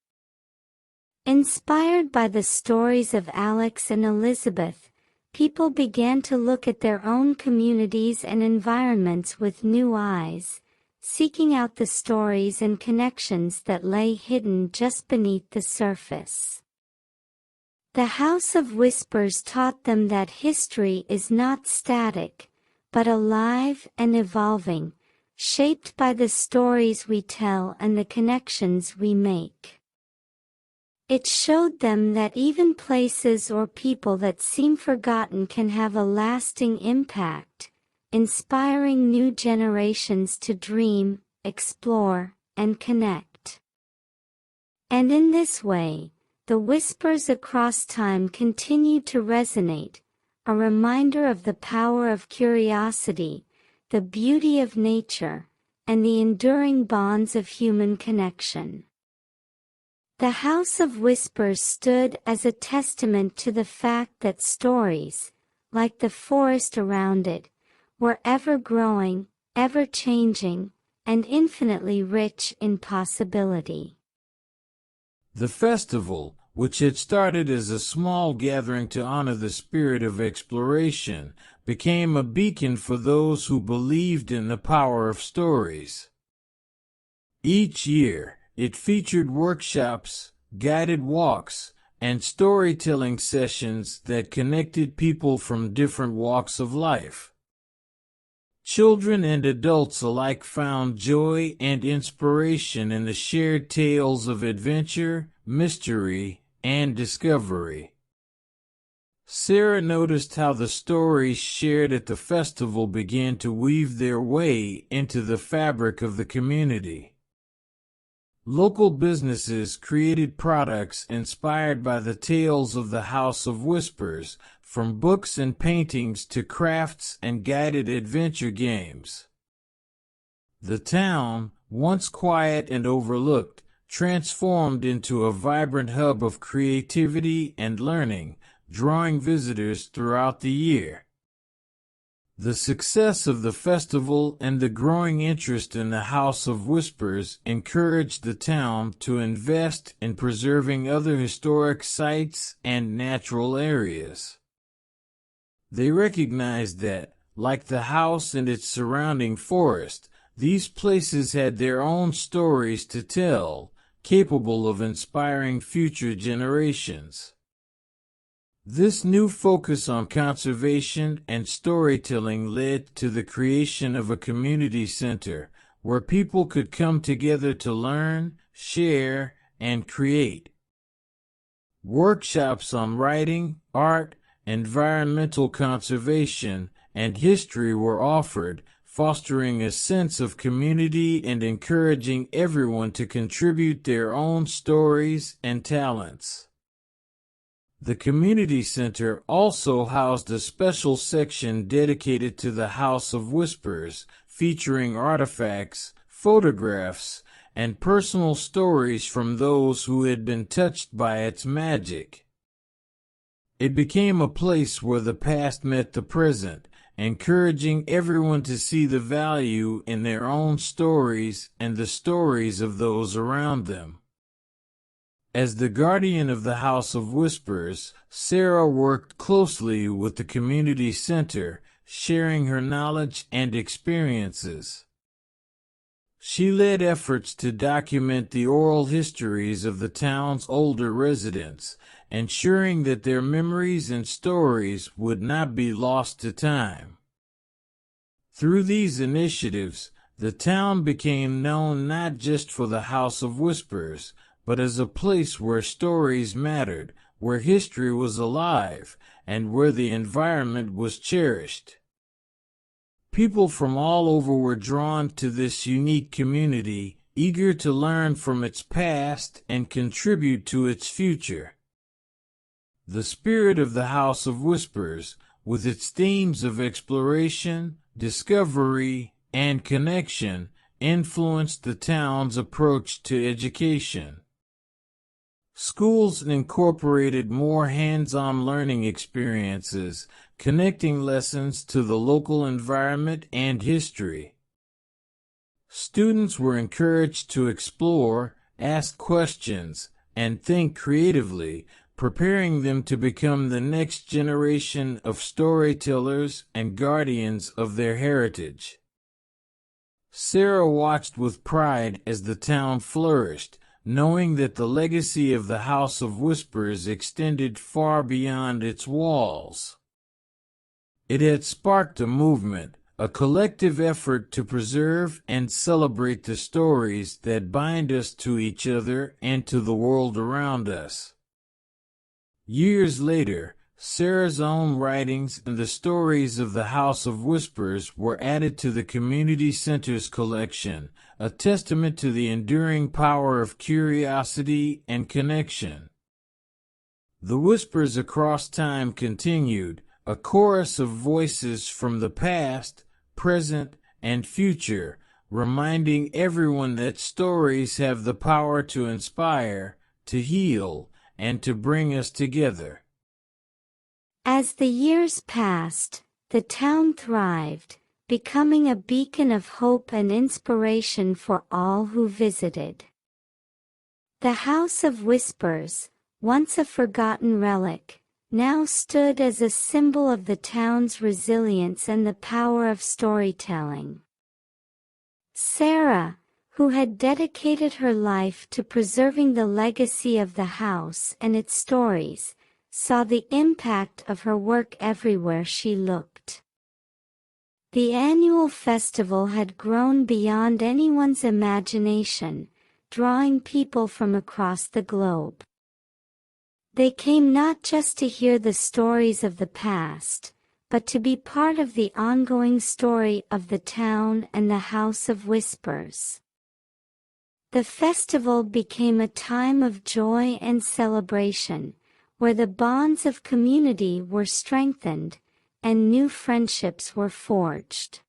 Inspired by the stories of Alex and Elizabeth, people began to look at their own communities and environments with new eyes, seeking out the stories and connections that lay hidden just beneath the surface. The House of Whispers taught them that history is not static, but alive and evolving, shaped by the stories we tell and the connections we make. It showed them that even places or people that seem forgotten can have a lasting impact, inspiring new generations to dream, explore, and connect. And in this way, the whispers across time continue to resonate, a reminder of the power of curiosity, the beauty of nature, and the enduring bonds of human connection. The House of Whispers stood as a testament to the fact that stories, like the forest around it, were ever-growing, ever-changing, and infinitely rich in possibility. The festival, which had started as a small gathering to honor the spirit of exploration, became a beacon for those who believed in the power of stories. Each year, it featured workshops, guided walks, and storytelling sessions that connected people from different walks of life. Children and adults alike found joy and inspiration in the shared tales of adventure, mystery, and discovery. Sarah noticed how the stories shared at the festival began to weave their way into the fabric of the community. Local businesses created products inspired by the tales of the House of Whispers, from books and paintings to crafts and guided adventure games. The town, once quiet and overlooked, transformed into a vibrant hub of creativity and learning, drawing visitors throughout the year. The success of the festival and the growing interest in the House of Whispers encouraged the town to invest in preserving other historic sites and natural areas. They recognized that, like the house and its surrounding forest, these places had their own stories to tell, capable of inspiring future generations. This new focus on conservation and storytelling led to the creation of a community center, where people could come together to learn, share, and create. Workshops on writing, art, environmental conservation, and history were offered, fostering a sense of community and encouraging everyone to contribute their own stories and talents. The community center also housed a special section dedicated to the House of Whispers, featuring artifacts, photographs, and personal stories from those who had been touched by its magic. It became a place where the past met the present, encouraging everyone to see the value in their own stories and the stories of those around them. As the guardian of the House of Whispers, Sarah worked closely with the community center, sharing her knowledge and experiences. She led efforts to document the oral histories of the town's older residents, ensuring that their memories and stories would not be lost to time. Through these initiatives, the town became known not just for the House of Whispers, but as a place where stories mattered, where history was alive, and where the environment was cherished. People from all over were drawn to this unique community, eager to learn from its past and contribute to its future. The spirit of the House of Whispers, with its themes of exploration, discovery, and connection, influenced the town's approach to education. Schools incorporated more hands-on learning experiences, connecting lessons to the local environment and history. Students were encouraged to explore, ask questions, and think creatively, preparing them to become the next generation of storytellers and guardians of their heritage. Sarah watched with pride as the town flourished, knowing that the legacy of the House of Whispers extended far beyond its walls. It had sparked a movement, a collective effort to preserve and celebrate the stories that bind us to each other and to the world around us. Years later, Sarah's own writings and the stories of the House of Whispers were added to the community center's collection, a testament to the enduring power of curiosity and connection. The whispers across time continued, a chorus of voices from the past, present, and future, reminding everyone that stories have the power to inspire, to heal, and to bring us together. As the years passed, the town thrived, becoming a beacon of hope and inspiration for all who visited. The House of Whispers, once a forgotten relic, now stood as a symbol of the town's resilience and the power of storytelling. Sarah, who had dedicated her life to preserving the legacy of the house and its stories, saw the impact of her work everywhere she looked. The annual festival had grown beyond anyone's imagination, drawing people from across the globe. They came not just to hear the stories of the past, but to be part of the ongoing story of the town and the House of Whispers. The festival became a time of joy and celebration, where the bonds of community were strengthened, and new friendships were forged.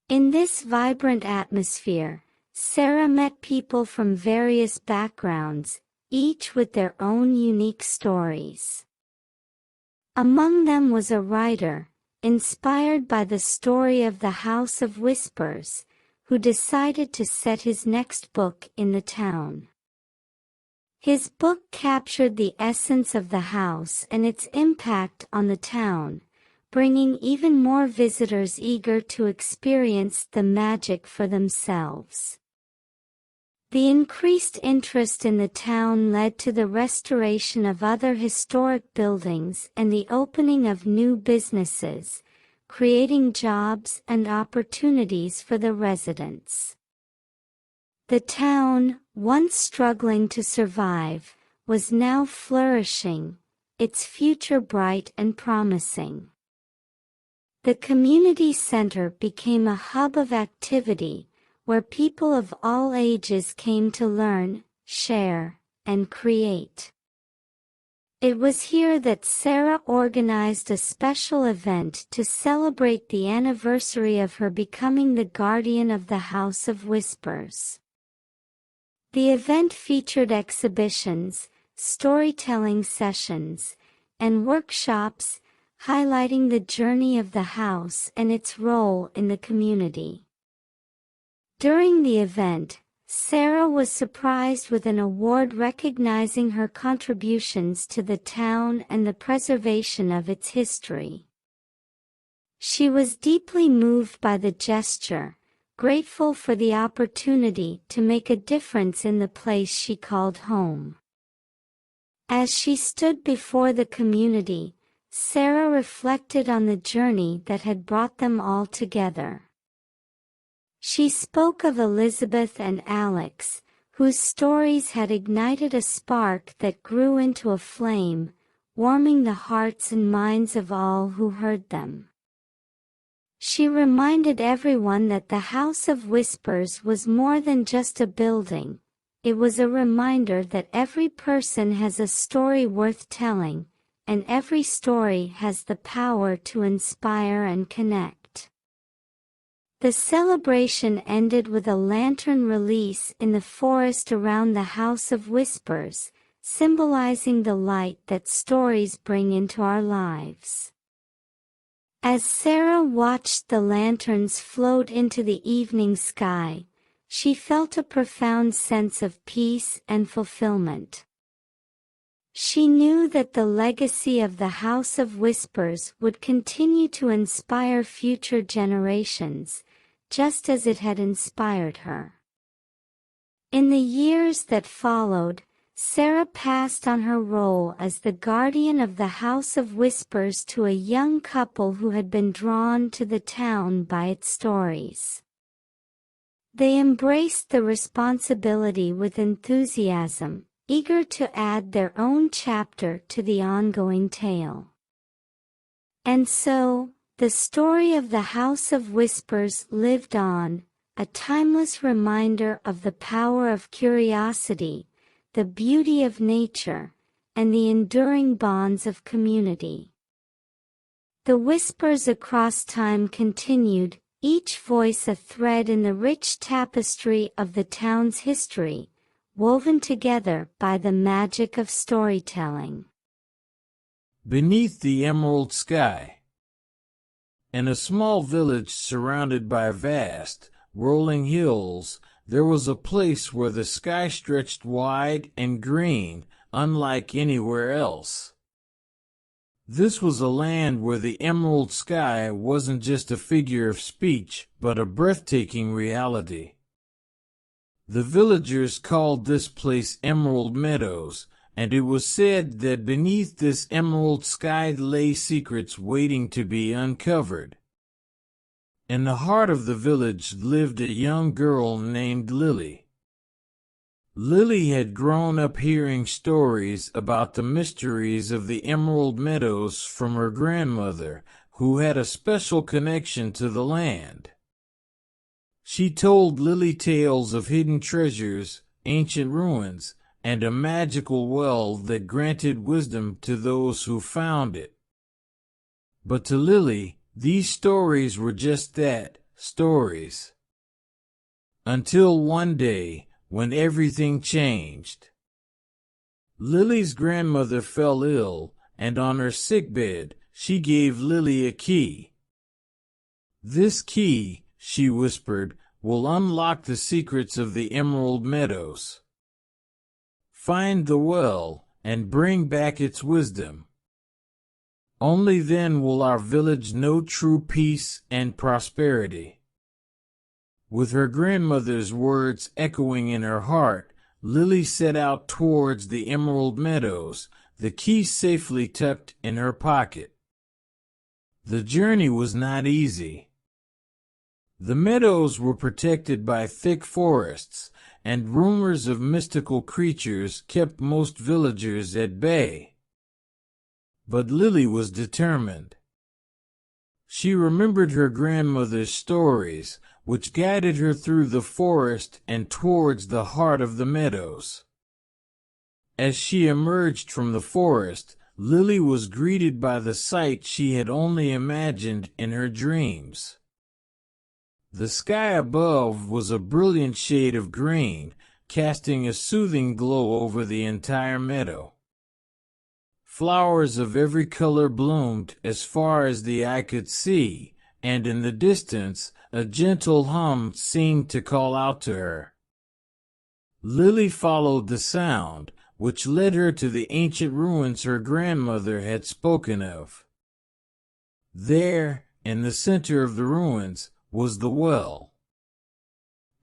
In this vibrant atmosphere, Sarah met people from various backgrounds, each with their own unique stories. Among them was a writer, inspired by the story of the House of Whispers, who decided to set his next book in the town. His book captured the essence of the house and its impact on the town, bringing even more visitors eager to experience the magic for themselves. The increased interest in the town led to the restoration of other historic buildings and the opening of new businesses, creating jobs and opportunities for the residents. The town, once struggling to survive, was now flourishing, its future bright and promising. The community center became a hub of activity, where people of all ages came to learn, share, and create. It was here that Sarah organized a special event to celebrate the anniversary of her becoming the guardian of the House of Whispers. The event featured exhibitions, storytelling sessions, and workshops, highlighting the journey of the house and its role in the community. During the event, Sarah was surprised with an award recognizing her contributions to the town and the preservation of its history. She was deeply moved by the gesture, grateful for the opportunity to make a difference in the place she called home. As she stood before the community, Sarah reflected on the journey that had brought them all together. She spoke of Elizabeth and Alex, whose stories had ignited a spark that grew into a flame, warming the hearts and minds of all who heard them. She reminded everyone that the House of Whispers was more than just a building. It was a reminder that every person has a story worth telling, and every story has the power to inspire and connect. The celebration ended with a lantern release in the forest around the House of Whispers, symbolizing the light that stories bring into our lives. As Sarah watched the lanterns float into the evening sky, she felt a profound sense of peace and fulfillment. She knew that the legacy of the House of Whispers would continue to inspire future generations, just as it had inspired her. In the years that followed, Sarah passed on her role as the guardian of the House of Whispers to a young couple who had been drawn to the town by its stories. They embraced the responsibility with enthusiasm, eager to add their own chapter to the ongoing tale. And so, the story of the House of Whispers lived on, a timeless reminder of the power of curiosity, the beauty of nature, and the enduring bonds of community. The whispers across time continued, each voice a thread in the rich tapestry of the town's history, woven together by the magic of storytelling. Beneath the emerald sky. In a small village surrounded by vast, rolling hills, there was a place where the sky stretched wide and green, unlike anywhere else. This was a land where the emerald sky wasn't just a figure of speech, but a breathtaking reality. The villagers called this place Emerald Meadows, and it was said that beneath this emerald sky lay secrets waiting to be uncovered. In the heart of the village lived a young girl named Lily. Lily had grown up hearing stories about the mysteries of the Emerald Meadows from her grandmother, who had a special connection to the land. She told Lily tales of hidden treasures, ancient ruins, and a magical well that granted wisdom to those who found it. But to Lily, these stories were just that, stories. Until one day, when everything changed. Lily's grandmother fell ill, and on her sickbed, she gave Lily a key. "This key," she whispered, "will unlock the secrets of the Emerald Meadows. Find the well, and bring back its wisdom. Only then will our village know true peace and prosperity." With her grandmother's words echoing in her heart, Lily set out towards the Emerald Meadows, the key safely tucked in her pocket. The journey was not easy. The meadows were protected by thick forests, and rumors of mystical creatures kept most villagers at bay. But Lily was determined. She remembered her grandmother's stories, which guided her through the forest and towards the heart of the meadows. As she emerged from the forest, Lily was greeted by the sight she had only imagined in her dreams. The sky above was a brilliant shade of green, casting a soothing glow over the entire meadow. Flowers of every color bloomed as far as the eye could see, and in the distance a gentle hum seemed to call out to her. Lily followed the sound, which led her to the ancient ruins her grandmother had spoken of. There, in the center of the ruins, was the well.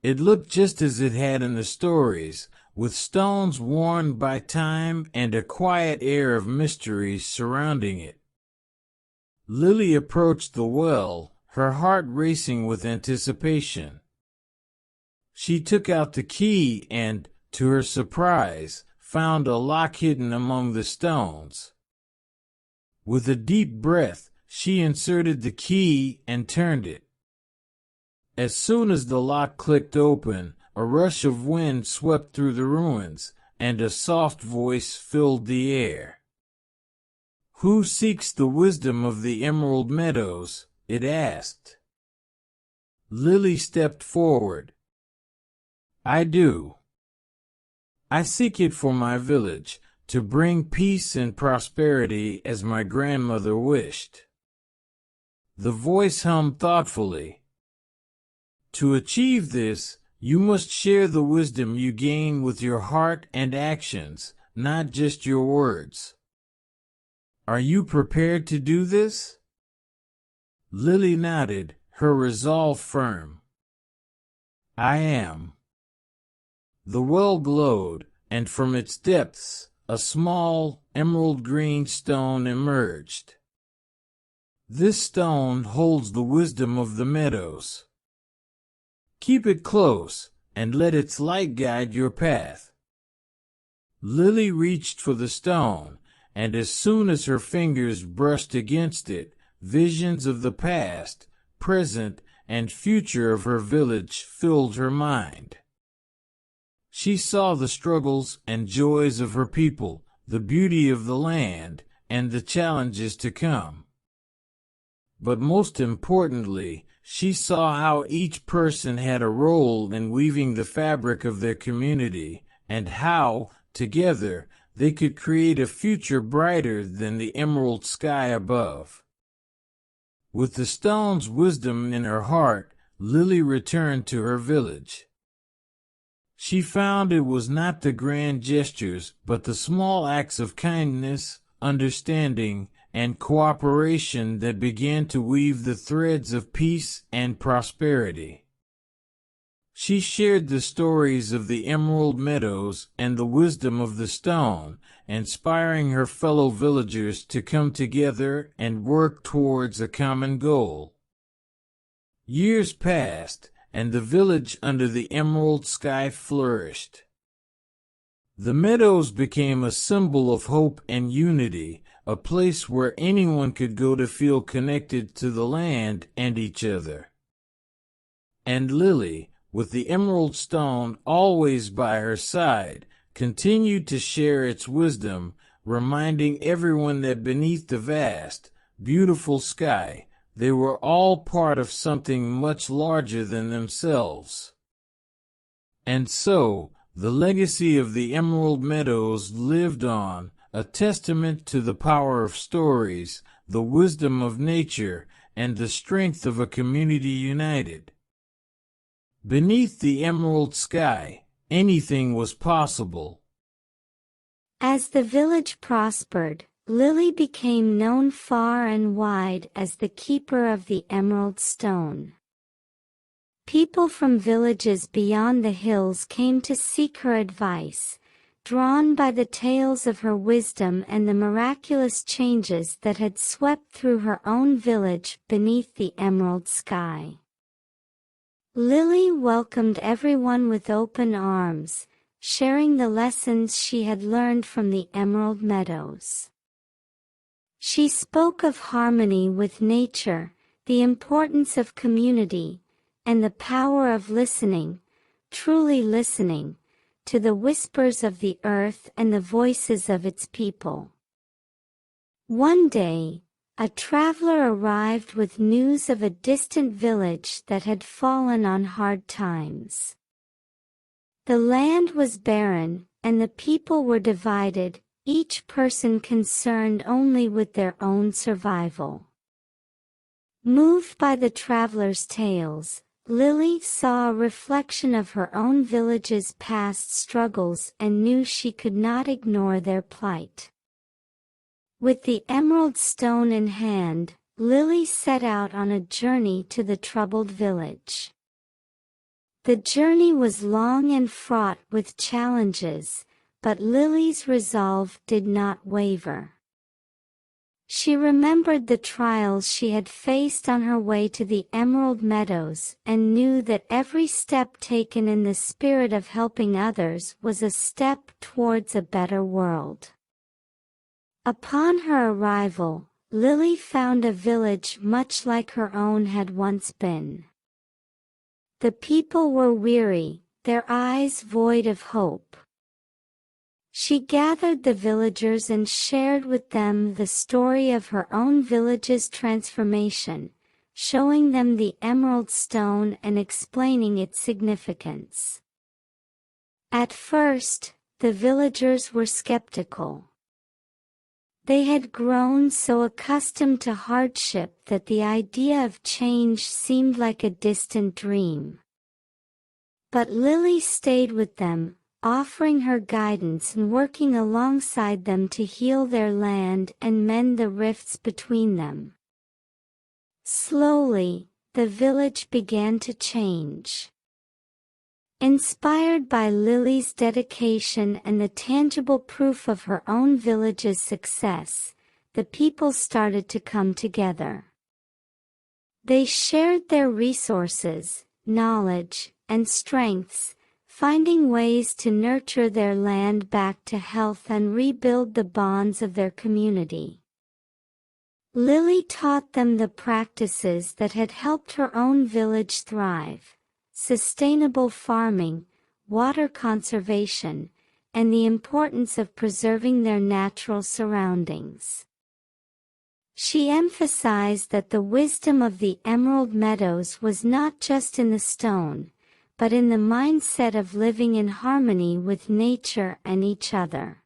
It looked just as it had in the stories, with stones worn by time and a quiet air of mystery surrounding it. Lily approached the well, her heart racing with anticipation. She took out the key and, to her surprise, found a lock hidden among the stones. With a deep breath, she inserted the key and turned it. As soon as the lock clicked open, a rush of wind swept through the ruins, and a soft voice filled the air. "Who seeks the wisdom of the Emerald Meadows?" it asked. Lily stepped forward. "I do. I seek it for my village, to bring peace and prosperity as my grandmother wished." The voice hummed thoughtfully. "To achieve this, you must share the wisdom you gain with your heart and actions, not just your words. Are you prepared to do this?" Lily nodded, her resolve firm. "I am." The well glowed, and from its depths a small, emerald-green stone emerged. "This stone holds the wisdom of the meadows. Keep it close, and let its light guide your path." Lily reached for the stone, and as soon as her fingers brushed against it, visions of the past, present, and future of her village filled her mind. She saw the struggles and joys of her people, the beauty of the land, and the challenges to come. But most importantly, she saw how each person had a role in weaving the fabric of their community, and how, together, they could create a future brighter than the emerald sky above. With the stone's wisdom in her heart, Lily returned to her village. She found it was not the grand gestures, but the small acts of kindness, understanding, and cooperation that began to weave the threads of peace and prosperity. She shared the stories of the Emerald Meadows and the wisdom of the stone, inspiring her fellow villagers to come together and work towards a common goal. Years passed, and the village under the emerald sky flourished. The meadows became a symbol of hope and unity, a place where anyone could go to feel connected to the land and each other. And Lily, with the emerald stone always by her side, continued to share its wisdom, reminding everyone that beneath the vast, beautiful sky, they were all part of something much larger than themselves. And so, the legacy of the Emerald Meadows lived on, a testament to the power of stories, the wisdom of nature, and the strength of a community united. Beneath the emerald sky, anything was possible. As the village prospered, Lily became known far and wide as the keeper of the emerald stone. People from villages beyond the hills came to seek her advice, drawn by the tales of her wisdom and the miraculous changes that had swept through her own village beneath the emerald sky. Lily welcomed everyone with open arms, sharing the lessons she had learned from the Emerald Meadows. She spoke of harmony with nature, the importance of community, and the power of listening, truly listening, to the whispers of the earth and the voices of its people. One day, a traveler arrived with news of a distant village that had fallen on hard times. The land was barren, and the people were divided, each person concerned only with their own survival. Moved by the travelers' tales, Lily saw a reflection of her own village's past struggles and knew she could not ignore their plight. With the emerald stone in hand, Lily set out on a journey to the troubled village. The journey was long and fraught with challenges, but Lily's resolve did not waver. She remembered the trials she had faced on her way to the Emerald Meadows and knew that every step taken in the spirit of helping others was a step towards a better world. Upon her arrival, Lily found a village much like her own had once been. The people were weary, their eyes void of hope. She gathered the villagers and shared with them the story of her own village's transformation, showing them the emerald stone and explaining its significance. At first, the villagers were skeptical. They had grown so accustomed to hardship that the idea of change seemed like a distant dream. But Lily stayed with them, offering her guidance and working alongside them to heal their land and mend the rifts between them. Slowly, the village began to change. Inspired by Lily's dedication and the tangible proof of her own village's success, the people started to come together. They shared their resources, knowledge, and strengths, finding ways to nurture their land back to health and rebuild the bonds of their community. Lily taught them the practices that had helped her own village thrive: sustainable farming, water conservation, and the importance of preserving their natural surroundings. She emphasized that the wisdom of the Emerald Meadows was not just in the stone, but in the mindset of living in harmony with nature and each other.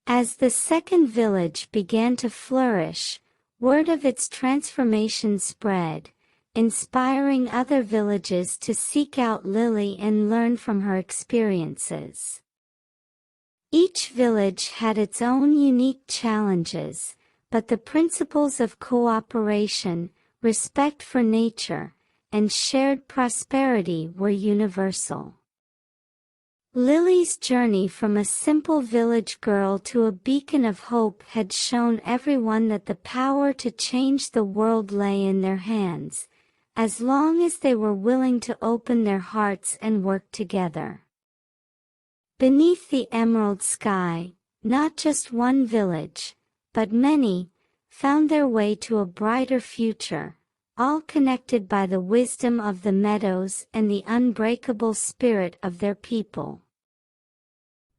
As the second village began to flourish, word of its transformation spread, inspiring other villages to seek out Lily and learn from her experiences. Each village had its own unique challenges, but the principles of cooperation, respect for nature, and shared prosperity were universal. Lily's journey from a simple village girl to a beacon of hope had shown everyone that the power to change the world lay in their hands, as long as they were willing to open their hearts and work together. Beneath the emerald sky, not just one village, but many, found their way to a brighter future, all connected by the wisdom of the meadows and the unbreakable spirit of their people.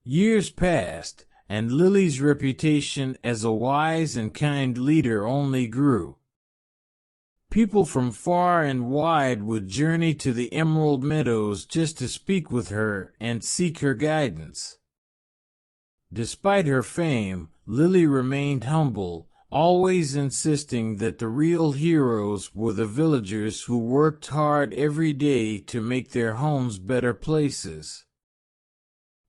Years passed, and Lily's reputation as a wise and kind leader only grew. People from far and wide would journey to the Emerald Meadows just to speak with her and seek her guidance. Despite her fame, Lily remained humble, always insisting that the real heroes were the villagers who worked hard every day to make their homes better places.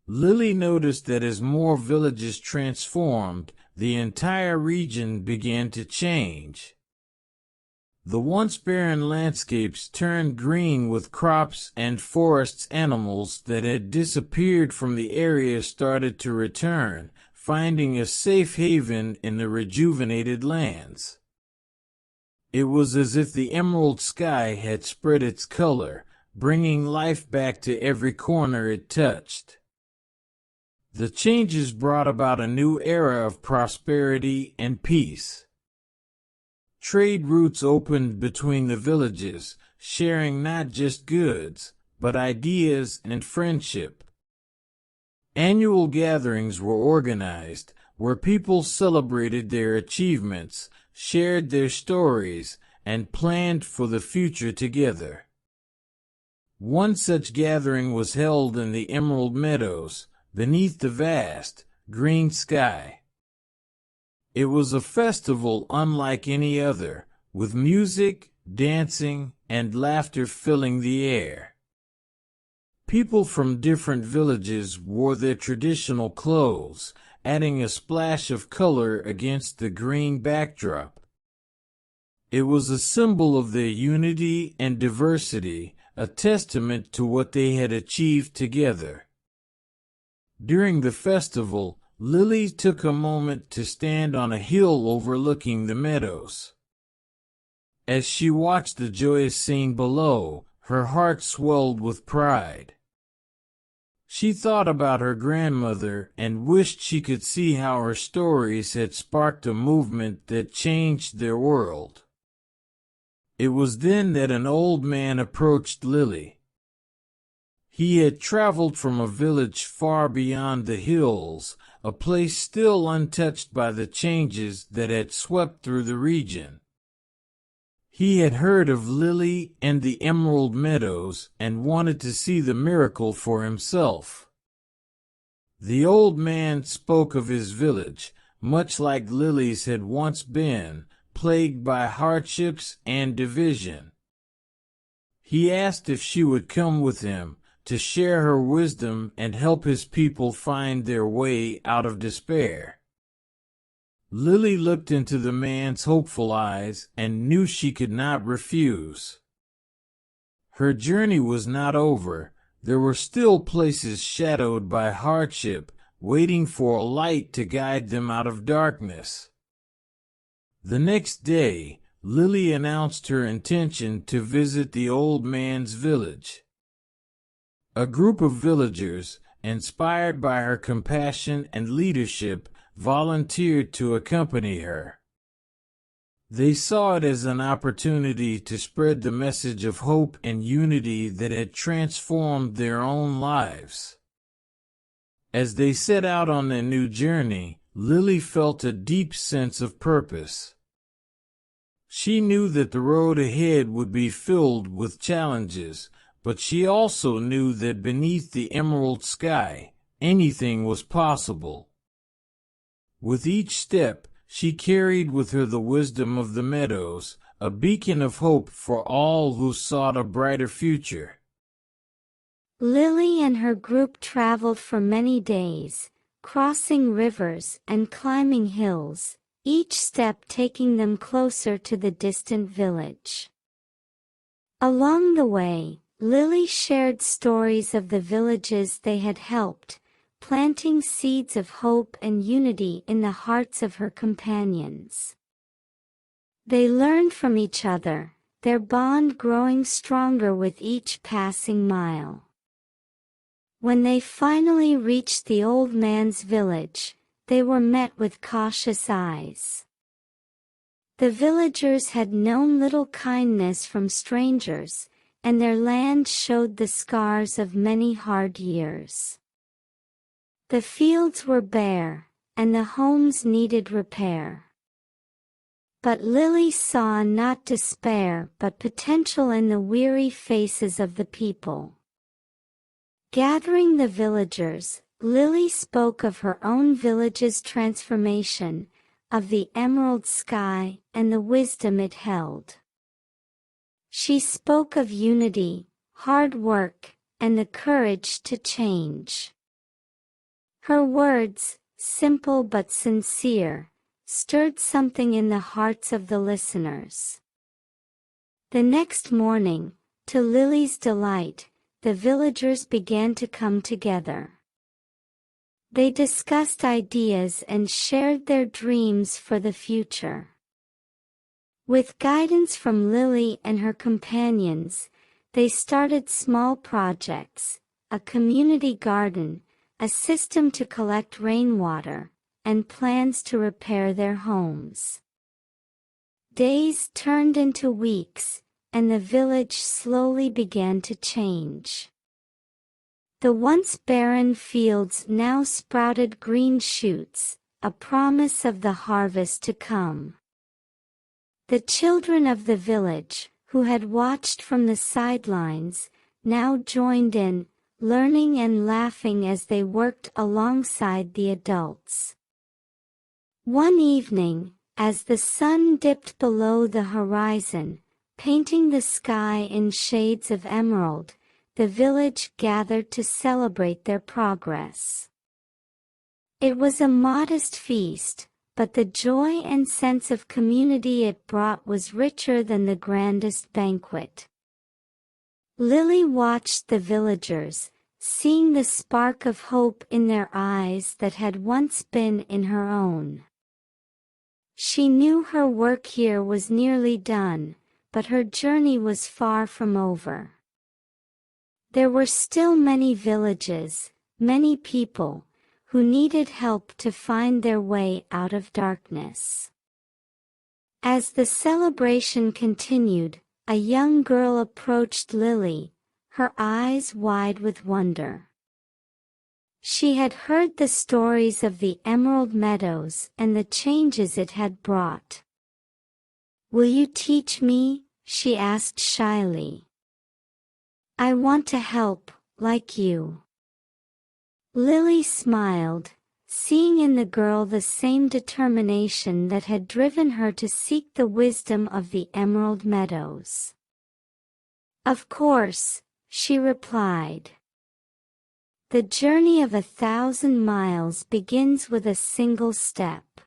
Lily noticed that as more villages transformed, the entire region began to change. The once barren landscapes turned green with crops, and forest animals that had disappeared from the area started to return, finding a safe haven in the rejuvenated lands. It was as if the emerald sky had spread its color, bringing life back to every corner it touched. The changes brought about a new era of prosperity and peace. Trade routes opened between the villages, sharing not just goods, but ideas and friendship. Annual gatherings were organized, where people celebrated their achievements, shared their stories, and planned for the future together. One such gathering was held in the Emerald Meadows, beneath the vast, green sky. It was a festival unlike any other, with music, dancing, and laughter filling the air. People from different villages wore their traditional clothes, adding a splash of color against the green backdrop. It was a symbol of their unity and diversity, a testament to what they had achieved together. During the festival, Lily took a moment to stand on a hill overlooking the meadows. As she watched the joyous scene below, her heart swelled with pride. She thought about her grandmother and wished she could see how her stories had sparked a movement that changed their world. It was then that an old man approached Lily. He had traveled from a village far beyond the hills, a place still untouched by the changes that had swept through the region. He had heard of Lily and the Emerald Meadows and wanted to see the miracle for himself. The old man spoke of his village, much like Lily's had once been, plagued by hardships and division. He asked if she would come with him to share her wisdom and help his people find their way out of despair. Lily looked into the man's hopeful eyes and knew she could not refuse. Her journey was not over. There were still places shadowed by hardship, waiting for a light to guide them out of darkness. The next day, Lily announced her intention to visit the old man's village. A group of villagers, inspired by her compassion and leadership, volunteered to accompany her. They saw it as an opportunity to spread the message of hope and unity that had transformed their own lives. As they set out on their new journey, Lily felt a deep sense of purpose. She knew that the road ahead would be filled with challenges, but she also knew that beneath the emerald sky, anything was possible. With each step, she carried with her the wisdom of the meadows, a beacon of hope for all who sought a brighter future. Lily and her group traveled for many days, crossing rivers and climbing hills, each step taking them closer to the distant village. Along the way, Lily shared stories of the villages they had helped, planting seeds of hope and unity in the hearts of her companions. They learned from each other, their bond growing stronger with each passing mile. When they finally reached the old man's village, they were met with cautious eyes. The villagers had known little kindness from strangers, and their land showed the scars of many hard years. The fields were bare, and the homes needed repair. But Lily saw not despair but potential in the weary faces of the people. Gathering the villagers, Lily spoke of her own village's transformation, of the emerald sky and the wisdom it held. She spoke of unity, hard work, and the courage to change. Her words, simple but sincere, stirred something in the hearts of the listeners. The next morning, to Lily's delight, the villagers began to come together. They discussed ideas and shared their dreams for the future. With guidance from Lily and her companions, they started small projects, a community garden, a system to collect rainwater, and plans to repair their homes. Days turned into weeks, and the village slowly began to change. The once barren fields now sprouted green shoots, a promise of the harvest to come. The children of the village, who had watched from the sidelines, now joined in, learning and laughing as they worked alongside the adults. One evening, as the sun dipped below the horizon, painting the sky in shades of emerald, the village gathered to celebrate their progress. It was a modest feast, but the joy and sense of community it brought was richer than the grandest banquet. Lily watched the villagers, seeing the spark of hope in their eyes that had once been in her own. She knew her work here was nearly done, but her journey was far from over. There were still many villages, many people, who needed help to find their way out of darkness. As the celebration continued, a young girl approached Lily, her eyes wide with wonder. She had heard the stories of the emerald meadows and the changes it had brought. "Will you teach me?" she asked shyly. "I want to help, like you." Lily smiled, seeing in the girl the same determination that had driven her to seek the wisdom of the emerald meadows. "Of course," she replied. "The journey of 1,000 miles begins with a single step."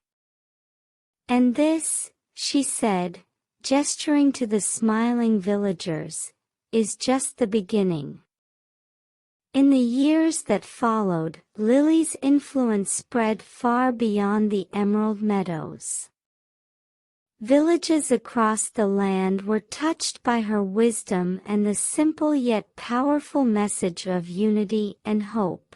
"And this," she said, gesturing to the smiling villagers, "is just the beginning." In the years that followed, Lily's influence spread far beyond the emerald meadows. Villages across the land were touched by her wisdom and the simple yet powerful message of unity and hope.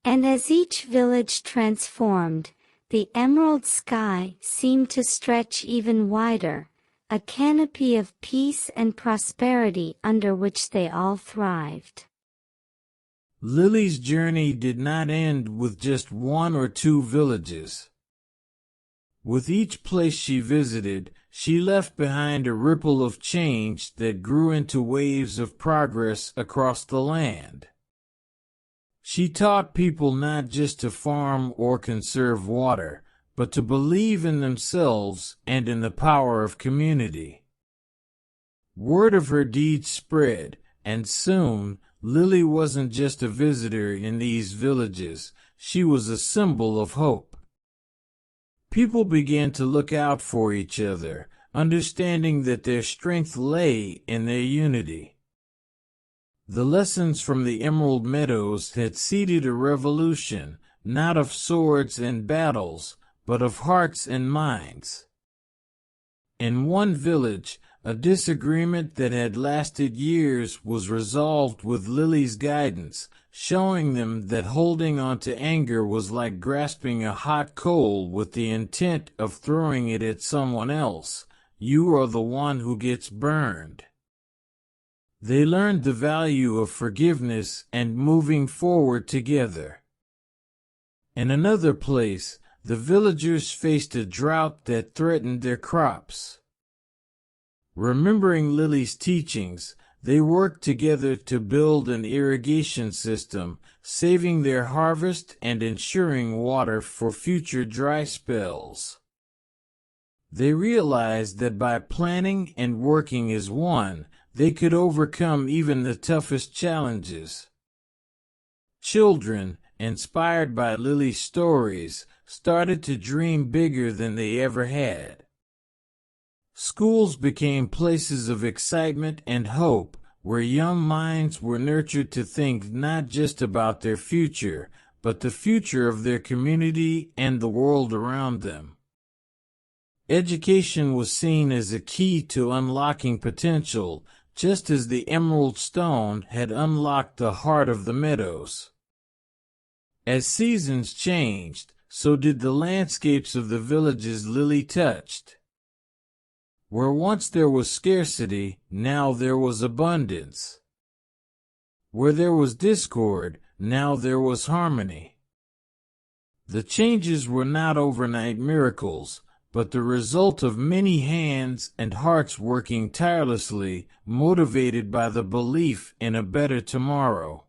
And as each village transformed, the emerald sky seemed to stretch even wider, a canopy of peace and prosperity under which they all thrived. Lily's journey did not end with just one or two villages. With each place she visited, she left behind a ripple of change that grew into waves of progress across the land. She taught people not just to farm or conserve water, but to believe in themselves and in the power of community. Word of her deeds spread, and soon, Lily wasn't just a visitor in these villages, she was a symbol of hope. People began to look out for each other, understanding that their strength lay in their unity. The lessons from the Emerald Meadows had seeded a revolution, not of swords and battles, but of hearts and minds. In one village, a disagreement that had lasted years was resolved with Lily's guidance, showing them that holding on to anger was like grasping a hot coal with the intent of throwing it at someone else. You are the one who gets burned. They learned the value of forgiveness and moving forward together. In another place, the villagers faced a drought that threatened their crops. Remembering Lily's teachings, they worked together to build an irrigation system, saving their harvest and ensuring water for future dry spells. They realized that by planning and working as one, they could overcome even the toughest challenges. Children, inspired by Lily's stories, started to dream bigger than they ever had. Schools became places of excitement and hope, where young minds were nurtured to think not just about their future, but the future of their community and the world around them. Education was seen as a key to unlocking potential, just as the emerald stone had unlocked the heart of the meadows. As seasons changed, so did the landscapes of the villages Lily touched. Where once there was scarcity, now there was abundance. Where there was discord, now there was harmony. The changes were not overnight miracles, but the result of many hands and hearts working tirelessly, motivated by the belief in a better tomorrow.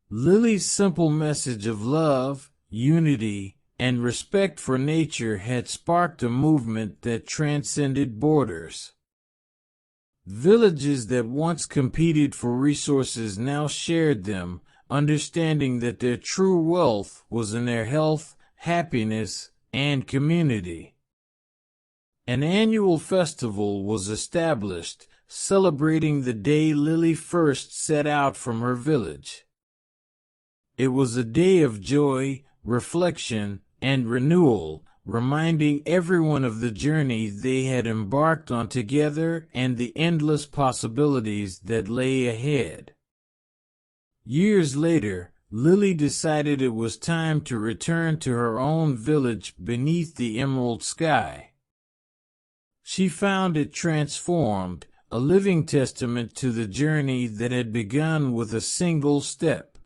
Lily's simple message of love, unity, and respect for nature had sparked a movement that transcended borders. Villages that once competed for resources now shared them, understanding that their true wealth was in their health, happiness, and community. An annual festival was established, celebrating the day Lily first set out from her village. It was a day of joy, reflection, and renewal, reminding everyone of the journey they had embarked on together and the endless possibilities that lay ahead. Years later, Lily decided it was time to return to her own village beneath the emerald sky. She found it transformed, a living testament to the journey that had begun with a single step.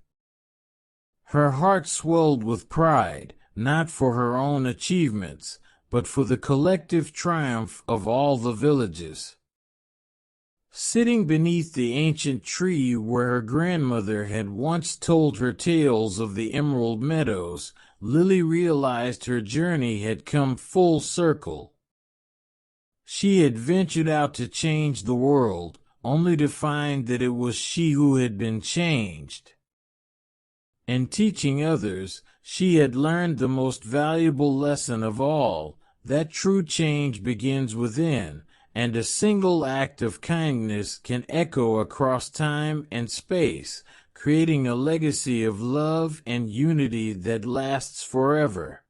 Her heart swelled with pride, not for her own achievements, but for the collective triumph of all the villages. Sitting beneath the ancient tree where her grandmother had once told her tales of the emerald meadows, Lily realized her journey had come full circle. She had ventured out to change the world, only to find that it was she who had been changed. In teaching others, she had learned the most valuable lesson of all, that true change begins within, and a single act of kindness can echo across time and space, creating a legacy of love and unity that lasts forever.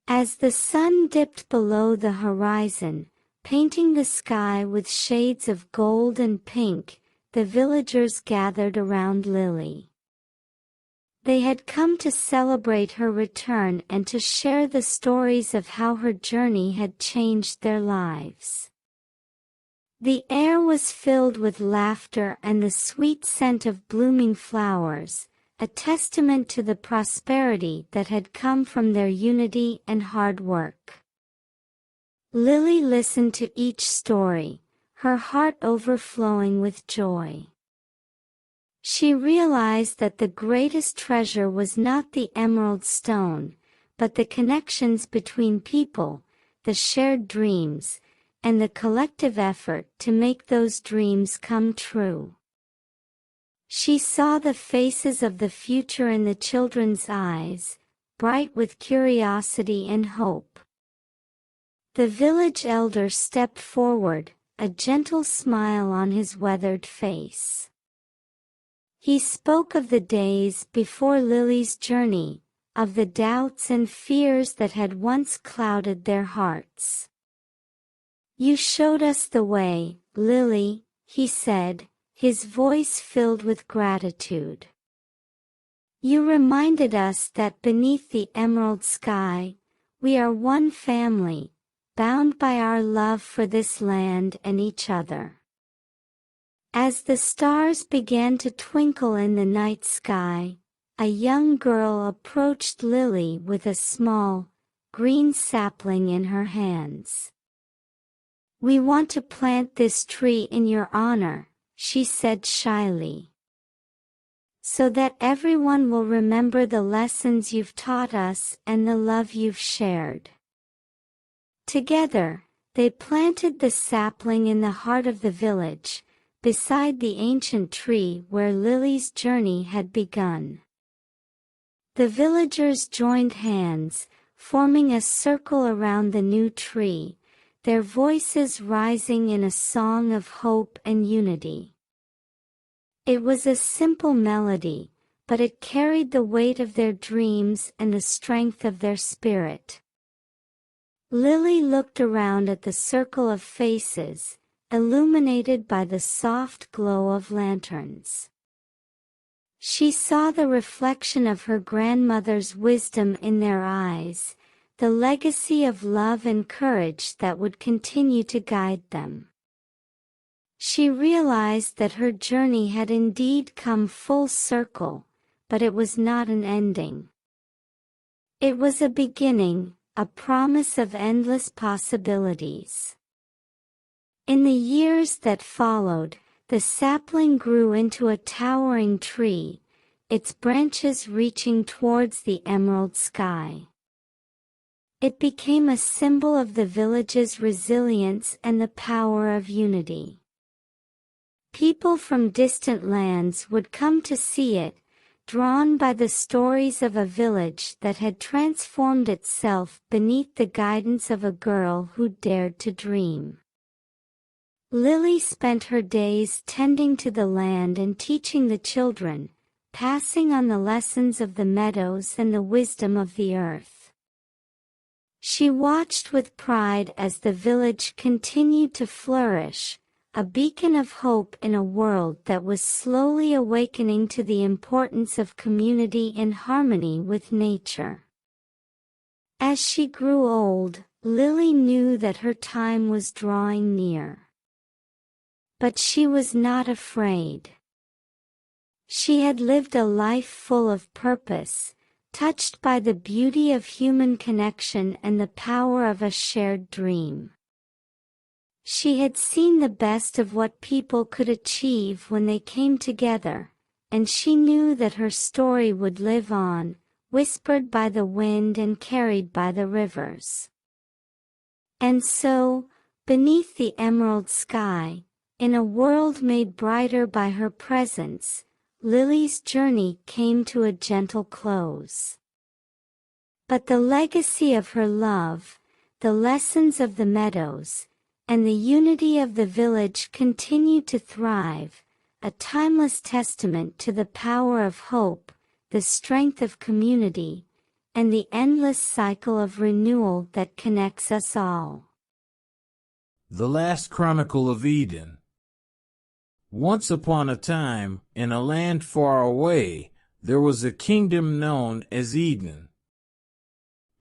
As the sun dipped below the horizon, painting the sky with shades of gold and pink, the villagers gathered around Lily. They had come to celebrate her return and to share the stories of how her journey had changed their lives. The air was filled with laughter and the sweet scent of blooming flowers, a testament to the prosperity that had come from their unity and hard work. Lily listened to each story, her heart overflowing with joy. She realized that the greatest treasure was not the emerald stone, but the connections between people, the shared dreams, and the collective effort to make those dreams come true. She saw the faces of the future in the children's eyes, bright with curiosity and hope. The village elder stepped forward, a gentle smile on his weathered face. He spoke of the days before Lily's journey, of the doubts and fears that had once clouded their hearts. "You showed us the way, Lily," he said, his voice filled with gratitude. "You reminded us that beneath the emerald sky, we are one family, bound by our love for this land and each other." As the stars began to twinkle in the night sky, a young girl approached Lily with a small, green sapling in her hands. "We want to plant this tree in your honor," she said shyly, "so that everyone will remember the lessons you've taught us and the love you've shared." Together, they planted the sapling in the heart of the village, beside the ancient tree where Lily's journey had begun. The villagers joined hands, forming a circle around the new tree, their voices rising in a song of hope and unity. It was a simple melody, but it carried the weight of their dreams and the strength of their spirit. Lily looked around at the circle of faces, illuminated by the soft glow of lanterns. She saw the reflection of her grandmother's wisdom in their eyes, the legacy of love and courage that would continue to guide them. She realized that her journey had indeed come full circle, but it was not an ending. It was a beginning, a promise of endless possibilities. In the years that followed, the sapling grew into a towering tree, its branches reaching towards the emerald sky. It became a symbol of the village's resilience and the power of unity. People from distant lands would come to see it, drawn by the stories of a village that had transformed itself beneath the guidance of a girl who dared to dream. Lily spent her days tending to the land and teaching the children, passing on the lessons of the meadows and the wisdom of the earth. She watched with pride as the village continued to flourish, a beacon of hope in a world that was slowly awakening to the importance of community in harmony with nature. As she grew old, Lily knew that her time was drawing near. But she was not afraid. She had lived a life full of purpose, touched by the beauty of human connection and the power of a shared dream. She had seen the best of what people could achieve when they came together, and she knew that her story would live on, whispered by the wind and carried by the rivers. And so, beneath the emerald sky, in a world made brighter by her presence, Lily's journey came to a gentle close. But the legacy of her love, the lessons of the meadows, and the unity of the village continued to thrive, a timeless testament to the power of hope, the strength of community, and the endless cycle of renewal that connects us all. The Last Chronicle of Eden. Once upon a time, in a land far away, there was a kingdom known as Eden.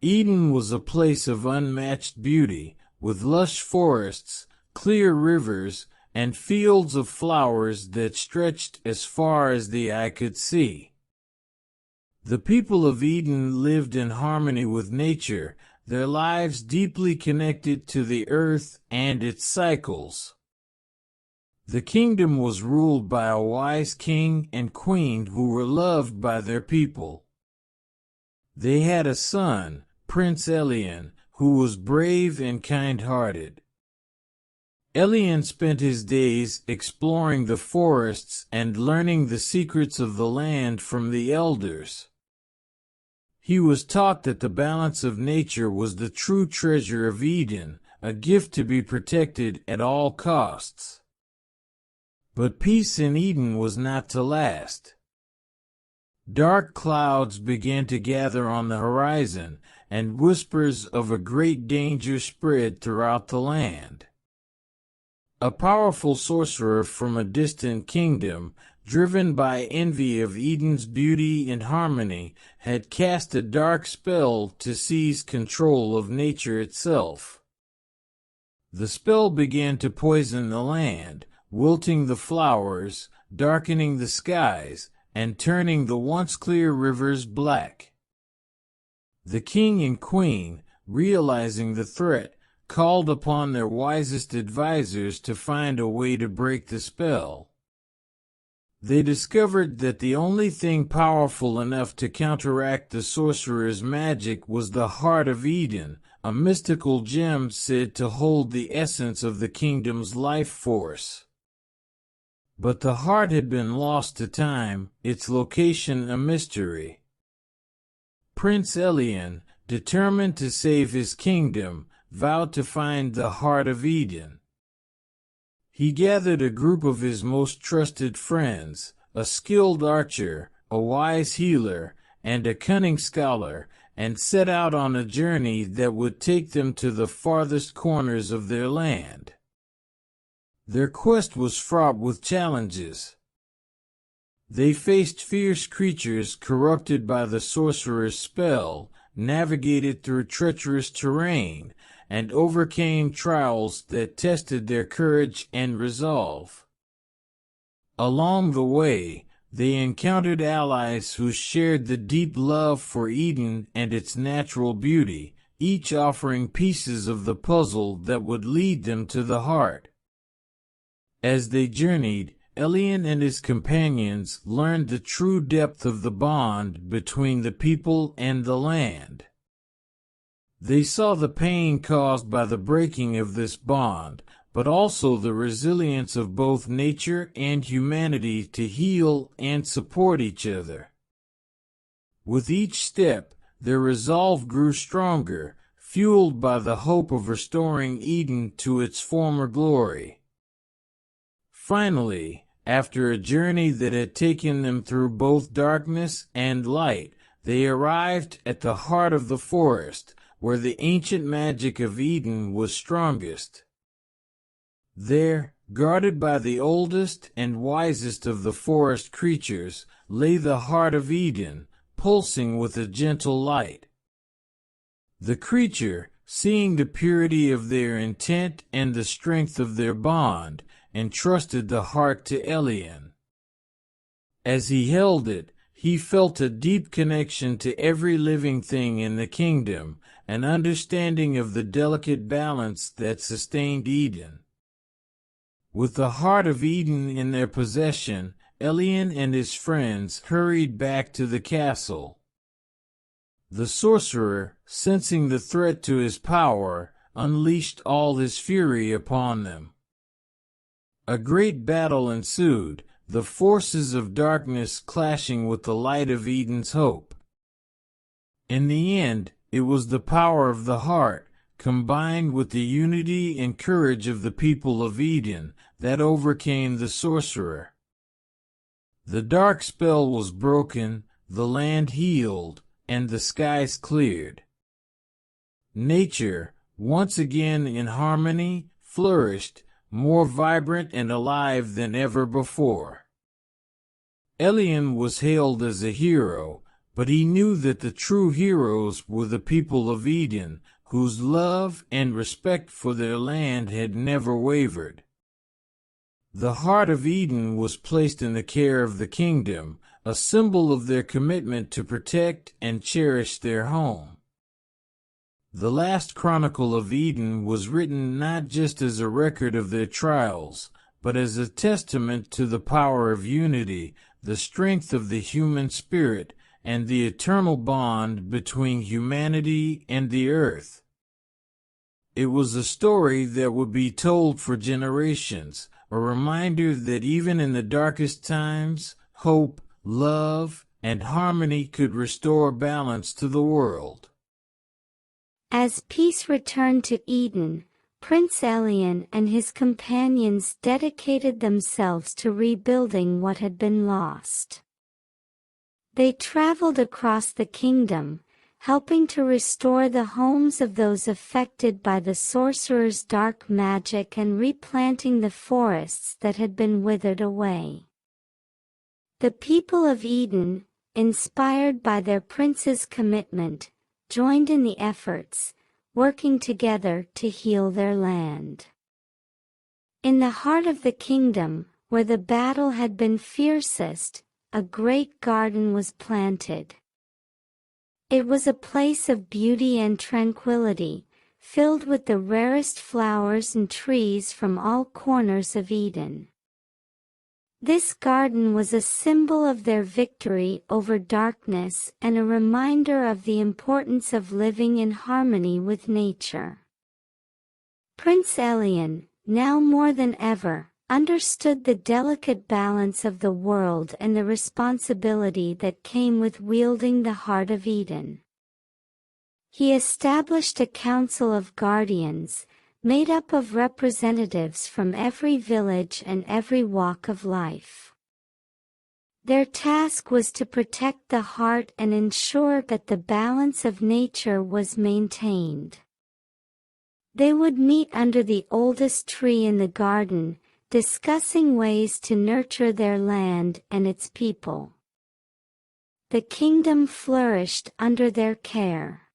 Eden was a place of unmatched beauty, with lush forests, clear rivers, and fields of flowers that stretched as far as the eye could see. The people of Eden lived in harmony with nature, their lives deeply connected to the earth and its cycles. The kingdom was ruled by a wise king and queen who were loved by their people. They had a son, Prince Elian, who was brave and kind-hearted. Elian spent his days exploring the forests and learning the secrets of the land from the elders. He was taught that the balance of nature was the true treasure of Eden, a gift to be protected at all costs. But peace in Eden was not to last. Dark clouds began to gather on the horizon, and whispers of a great danger spread throughout the land. A powerful sorcerer from a distant kingdom, driven by envy of Eden's beauty and harmony, had cast a dark spell to seize control of nature itself. The spell began to poison the land, wilting the flowers, darkening the skies, and turning the once clear rivers black. The king and queen, realizing the threat, called upon their wisest advisors to find a way to break the spell. They discovered that the only thing powerful enough to counteract the sorcerer's magic was the Heart of Eden, a mystical gem said to hold the essence of the kingdom's life force. But the heart had been lost to time, its location a mystery. Prince Elian, determined to save his kingdom, vowed to find the Heart of Eden. He gathered a group of his most trusted friends, a skilled archer, a wise healer, and a cunning scholar, and set out on a journey that would take them to the farthest corners of their land. Their quest was fraught with challenges. They faced fierce creatures corrupted by the sorcerer's spell, navigated through treacherous terrain, and overcame trials that tested their courage and resolve. Along the way, they encountered allies who shared the deep love for Eden and its natural beauty, each offering pieces of the puzzle that would lead them to the heart. As they journeyed, Elian and his companions learned the true depth of the bond between the people and the land. They saw the pain caused by the breaking of this bond, but also the resilience of both nature and humanity to heal and support each other. With each step, their resolve grew stronger, fueled by the hope of restoring Eden to its former glory. Finally, after a journey that had taken them through both darkness and light, they arrived at the heart of the forest, where the ancient magic of Eden was strongest. There, guarded by the oldest and wisest of the forest creatures, lay the heart of Eden, pulsing with a gentle light. The creature, seeing the purity of their intent and the strength of their bond, entrusted the heart to Elian. As he held it, he felt a deep connection to every living thing in the kingdom, an understanding of the delicate balance that sustained Eden. With the heart of Eden in their possession, Elian and his friends hurried back to the castle. The sorcerer, sensing the threat to his power, unleashed all his fury upon them. A great battle ensued, the forces of darkness clashing with the light of Eden's hope. In the end, it was the power of the heart, combined with the unity and courage of the people of Eden, that overcame the sorcerer. The dark spell was broken, the land healed, and the skies cleared. Nature, once again in harmony, flourished, more vibrant and alive than ever before. Elian was hailed as a hero, but he knew that the true heroes were the people of Eden, whose love and respect for their land had never wavered. The heart of Eden was placed in the care of the kingdom, a symbol of their commitment to protect and cherish their home. The last chronicle of Eden was written not just as a record of their trials, but as a testament to the power of unity, the strength of the human spirit, and the eternal bond between humanity and the earth. It was a story that would be told for generations, a reminder that even in the darkest times, hope, love, and harmony could restore balance to the world. As peace returned to Eden, Prince Elian and his companions dedicated themselves to rebuilding what had been lost. They traveled across the kingdom, helping to restore the homes of those affected by the sorcerer's dark magic and replanting the forests that had been withered away. The people of Eden, inspired by their prince's commitment, joined in the efforts, working together to heal their land. In the heart of the kingdom, where the battle had been fiercest, a great garden was planted. It was a place of beauty and tranquility, filled with the rarest flowers and trees from all corners of Eden. This garden was a symbol of their victory over darkness and a reminder of the importance of living in harmony with nature. Prince Elian, now more than ever, understood the delicate balance of the world and the responsibility that came with wielding the heart of Eden. He established a council of guardians, made up of representatives from every village and every walk of life. Their task was to protect the heart and ensure that the balance of nature was maintained. They would meet under the oldest tree in the garden, discussing ways to nurture their land and its people. The kingdom flourished under their care.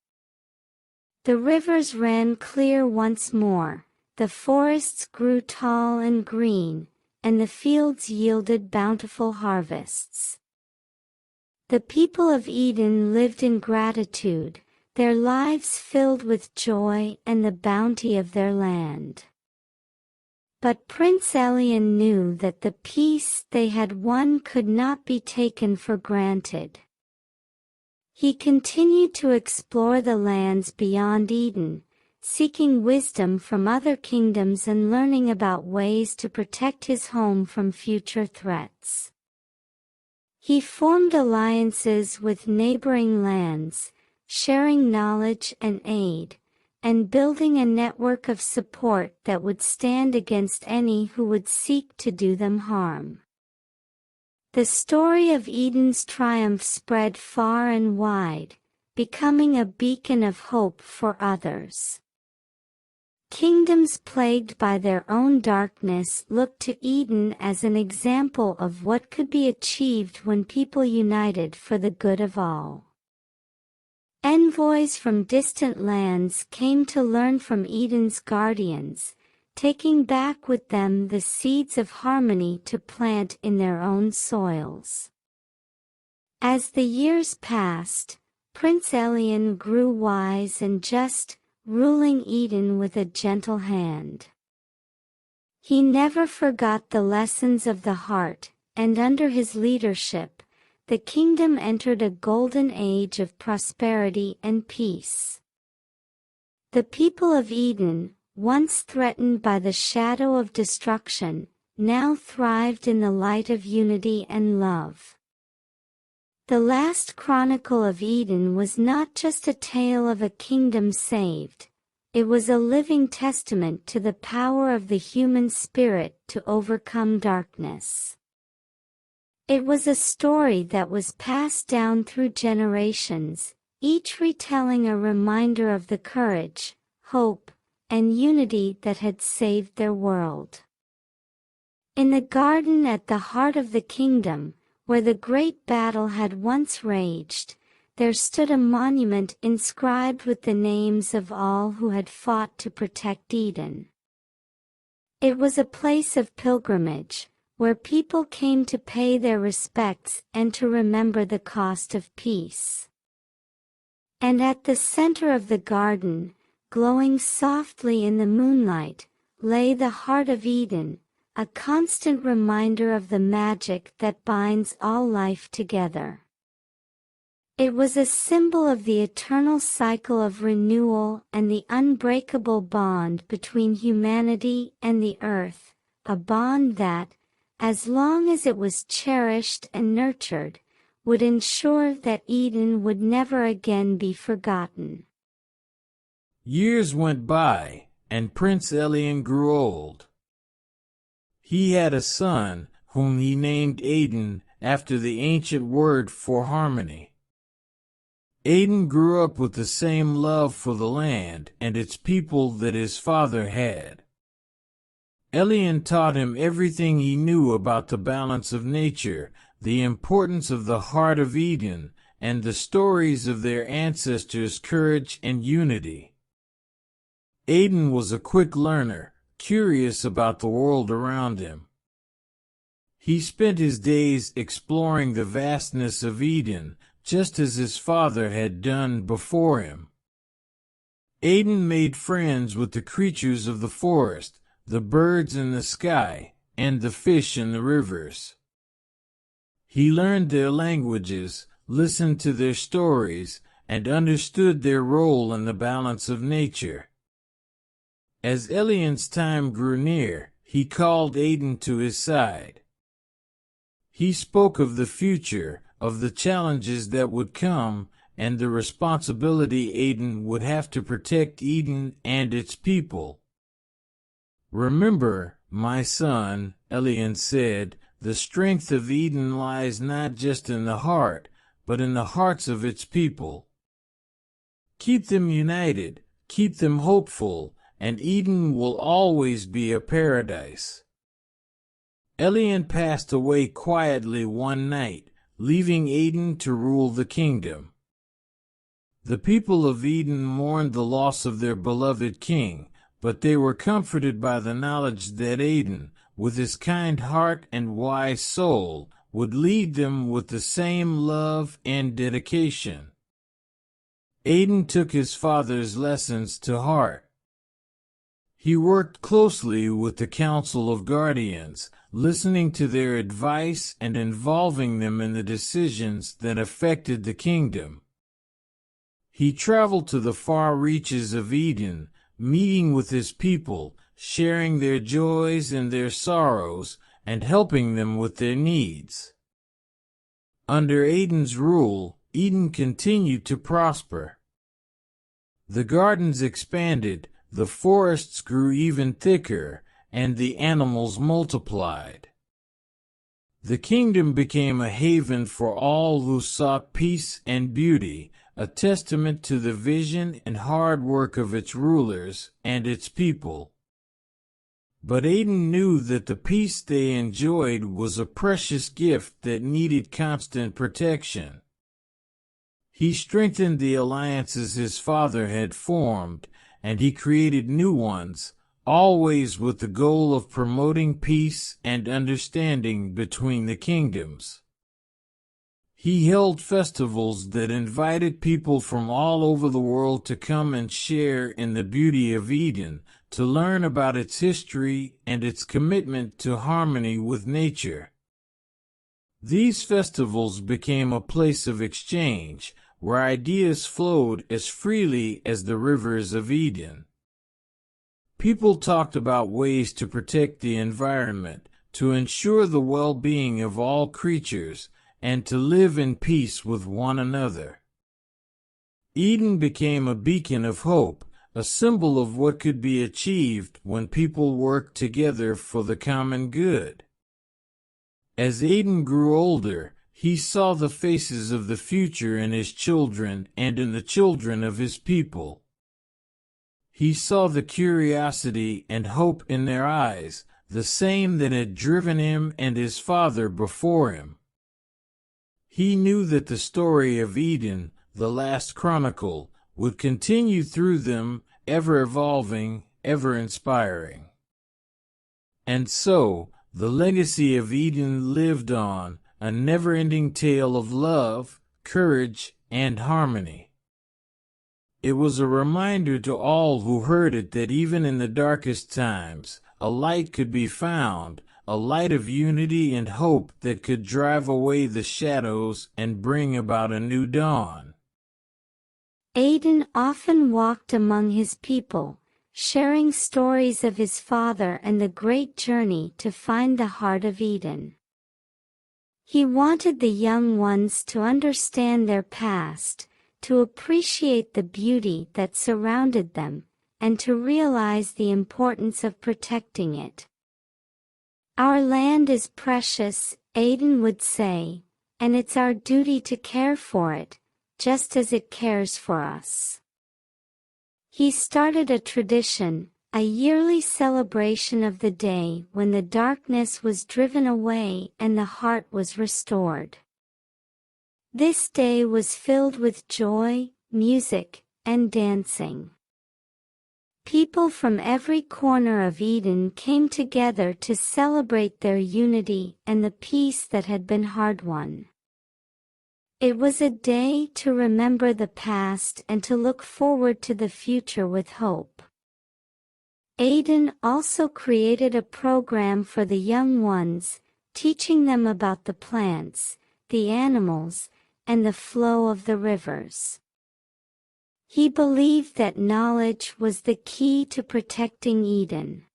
The rivers ran clear once more, the forests grew tall and green, and the fields yielded bountiful harvests. The people of Eden lived in gratitude, their lives filled with joy and the bounty of their land. But Prince Elian knew that the peace they had won could not be taken for granted. He continued to explore the lands beyond Eden, seeking wisdom from other kingdoms and learning about ways to protect his home from future threats. He formed alliances with neighboring lands, sharing knowledge and aid, and building a network of support that would stand against any who would seek to do them harm. The story of Eden's triumph spread far and wide, becoming a beacon of hope for others. Kingdoms plagued by their own darkness looked to Eden as an example of what could be achieved when people united for the good of all. Envoys from distant lands came to learn from Eden's guardians, taking back with them the seeds of harmony to plant in their own soils. As the years passed, Prince Elian grew wise and just, ruling Eden with a gentle hand. He never forgot the lessons of the heart, and under his leadership, the kingdom entered a golden age of prosperity and peace. The people of Eden, once threatened by the shadow of destruction, now thrived in the light of unity and love. The last chronicle of Eden was not just a tale of a kingdom saved, it was a living testament to the power of the human spirit to overcome darkness. It was a story that was passed down through generations, each retelling a reminder of the courage, hope, and unity that had saved their world. In the garden at the heart of the kingdom, where the great battle had once raged, there stood a monument inscribed with the names of all who had fought to protect Eden. It was a place of pilgrimage, where people came to pay their respects and to remember the cost of peace. And at the center of the garden, glowing softly in the moonlight, lay the heart of Eden, a constant reminder of the magic that binds all life together. It was a symbol of the eternal cycle of renewal and the unbreakable bond between humanity and the earth, a bond that, as long as it was cherished and nurtured, would ensure that Eden would never again be forgotten. Years went by, and Prince Elian grew old. He had a son, whom he named Aden, after the ancient word for harmony. Aden grew up with the same love for the land and its people that his father had. Elian taught him everything he knew about the balance of nature, the importance of the heart of Eden, and the stories of their ancestors' courage and unity. Aden was a quick learner, curious about the world around him. He spent his days exploring the vastness of Eden, just as his father had done before him. Aden made friends with the creatures of the forest, the birds in the sky, and the fish in the rivers. He learned their languages, listened to their stories, and understood their role in the balance of nature. As Elian's time grew near, he called Aden to his side. He spoke of the future, of the challenges that would come, and the responsibility Aden would have to protect Eden and its people. "Remember, my son," Elian said, "the strength of Eden lies not just in the heart, but in the hearts of its people. Keep them united, keep them hopeful, and Eden will always be a paradise." Elian passed away quietly one night, leaving Aden to rule the kingdom. The people of Eden mourned the loss of their beloved king, but they were comforted by the knowledge that Aden, with his kind heart and wise soul, would lead them with the same love and dedication. Aidan took his father's lessons to heart. He worked closely with the Council of Guardians, listening to their advice and involving them in the decisions that affected the kingdom. He traveled to the far reaches of Eden, meeting with his people, sharing their joys and their sorrows, and helping them with their needs. Under Aidan's rule, Eden continued to prosper. The gardens expanded, the forests grew even thicker, and the animals multiplied. The kingdom became a haven for all who sought peace and beauty, a testament to the vision and hard work of its rulers and its people. But Aidan knew that the peace they enjoyed was a precious gift that needed constant protection. He strengthened the alliances his father had formed, and he created new ones, always with the goal of promoting peace and understanding between the kingdoms. He held festivals that invited people from all over the world to come and share in the beauty of Eden, to learn about its history and its commitment to harmony with nature. These festivals became a place of exchange, where ideas flowed as freely as the rivers of Eden. People talked about ways to protect the environment, to ensure the well-being of all creatures, and to live in peace with one another. Eden became a beacon of hope, a symbol of what could be achieved when people worked together for the common good. As Aidan grew older, he saw the faces of the future in his children and in the children of his people. He saw the curiosity and hope in their eyes, the same that had driven him and his father before him. He knew that the story of Eden, the last chronicle, would continue through them, ever evolving, ever inspiring. And so, the legacy of Eden lived on, a never-ending tale of love, courage, and harmony. It was a reminder to all who heard it that even in the darkest times, a light could be found, a light of unity and hope that could drive away the shadows and bring about a new dawn. Aidan often walked among his people, sharing stories of his father and the great journey to find the heart of Eden. He wanted the young ones to understand their past, to appreciate the beauty that surrounded them, and to realize the importance of protecting it. "Our land is precious," Aidan would say, "and it's our duty to care for it, just as it cares for us." He started a tradition, a yearly celebration of the day when the darkness was driven away and the heart was restored. This day was filled with joy, music, and dancing. People from every corner of Eden came together to celebrate their unity and the peace that had been hard-won. It was a day to remember the past and to look forward to the future with hope. Aidan also created a program for the young ones, teaching them about the plants, the animals, and the flow of the rivers. He believed that knowledge was the key to protecting Eden.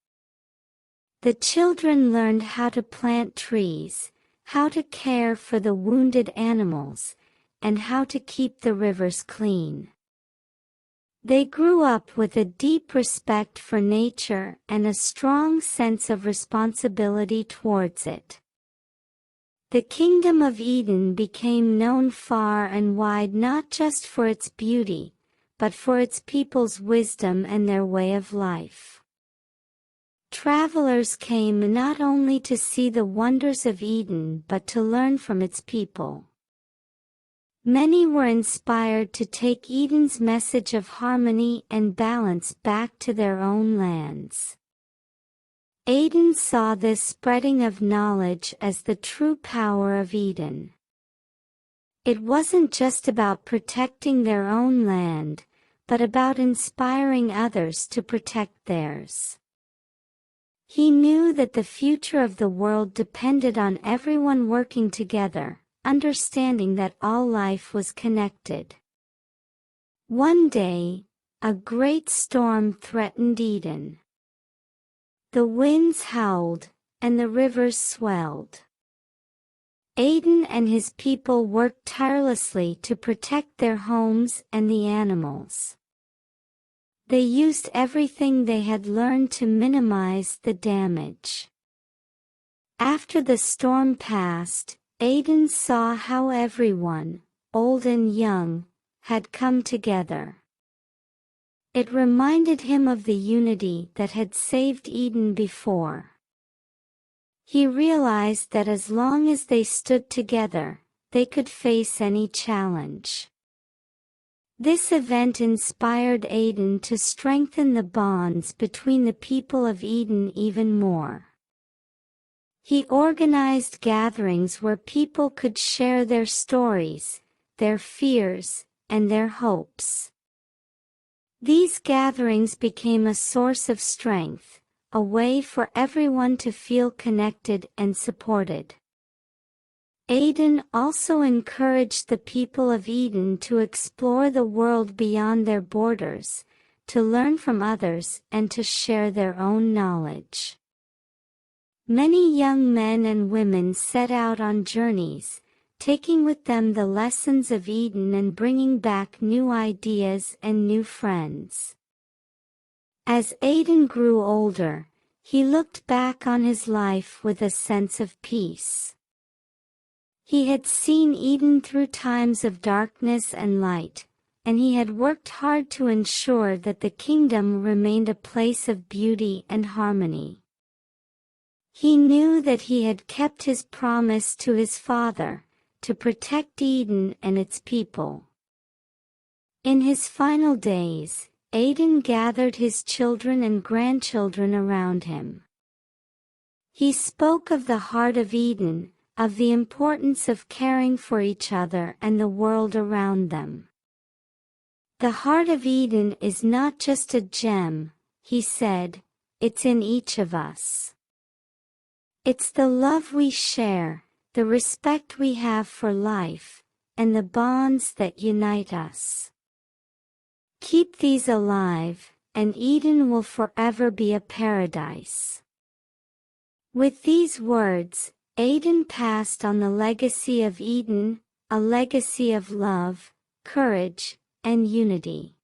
The children learned how to plant trees, how to care for the wounded animals, and how to keep the rivers clean. They grew up with a deep respect for nature and a strong sense of responsibility towards it. The Kingdom of Eden became known far and wide not just for its beauty, but for its people's wisdom and their way of life. Travelers came not only to see the wonders of Eden but to learn from its people. Many were inspired to take Eden's message of harmony and balance back to their own lands. Aidan saw this spreading of knowledge as the true power of Eden. It wasn't just about protecting their own land, but about inspiring others to protect theirs. He knew that the future of the world depended on everyone working together, understanding that all life was connected. One day, a great storm threatened Eden. The winds howled, and the rivers swelled. Aden and his people worked tirelessly to protect their homes and the animals. They used everything they had learned to minimize the damage. After the storm passed, Aden saw how everyone, old and young, had come together. It reminded him of the unity that had saved Eden before. He realized that as long as they stood together, they could face any challenge. This event inspired Aden to strengthen the bonds between the people of Eden even more. He organized gatherings where people could share their stories, their fears, and their hopes. These gatherings became a source of strength, a way for everyone to feel connected and supported. Aden also encouraged the people of Eden to explore the world beyond their borders, to learn from others and to share their own knowledge. Many young men and women set out on journeys, taking with them the lessons of Eden and bringing back new ideas and new friends. As Aden grew older, he looked back on his life with a sense of peace. He had seen Eden through times of darkness and light, and he had worked hard to ensure that the kingdom remained a place of beauty and harmony. He knew that he had kept his promise to his father, to protect Eden and its people. In his final days, Aden gathered his children and grandchildren around him. He spoke of the heart of Eden, of the importance of caring for each other and the world around them. The heart of Eden is not just a gem, he said, it's in each of us. It's the love we share, the respect we have for life, and the bonds that unite us. Keep these alive, and Eden will forever be a paradise. With these words, Aden passed on the legacy of Eden, a legacy of love, courage, and unity.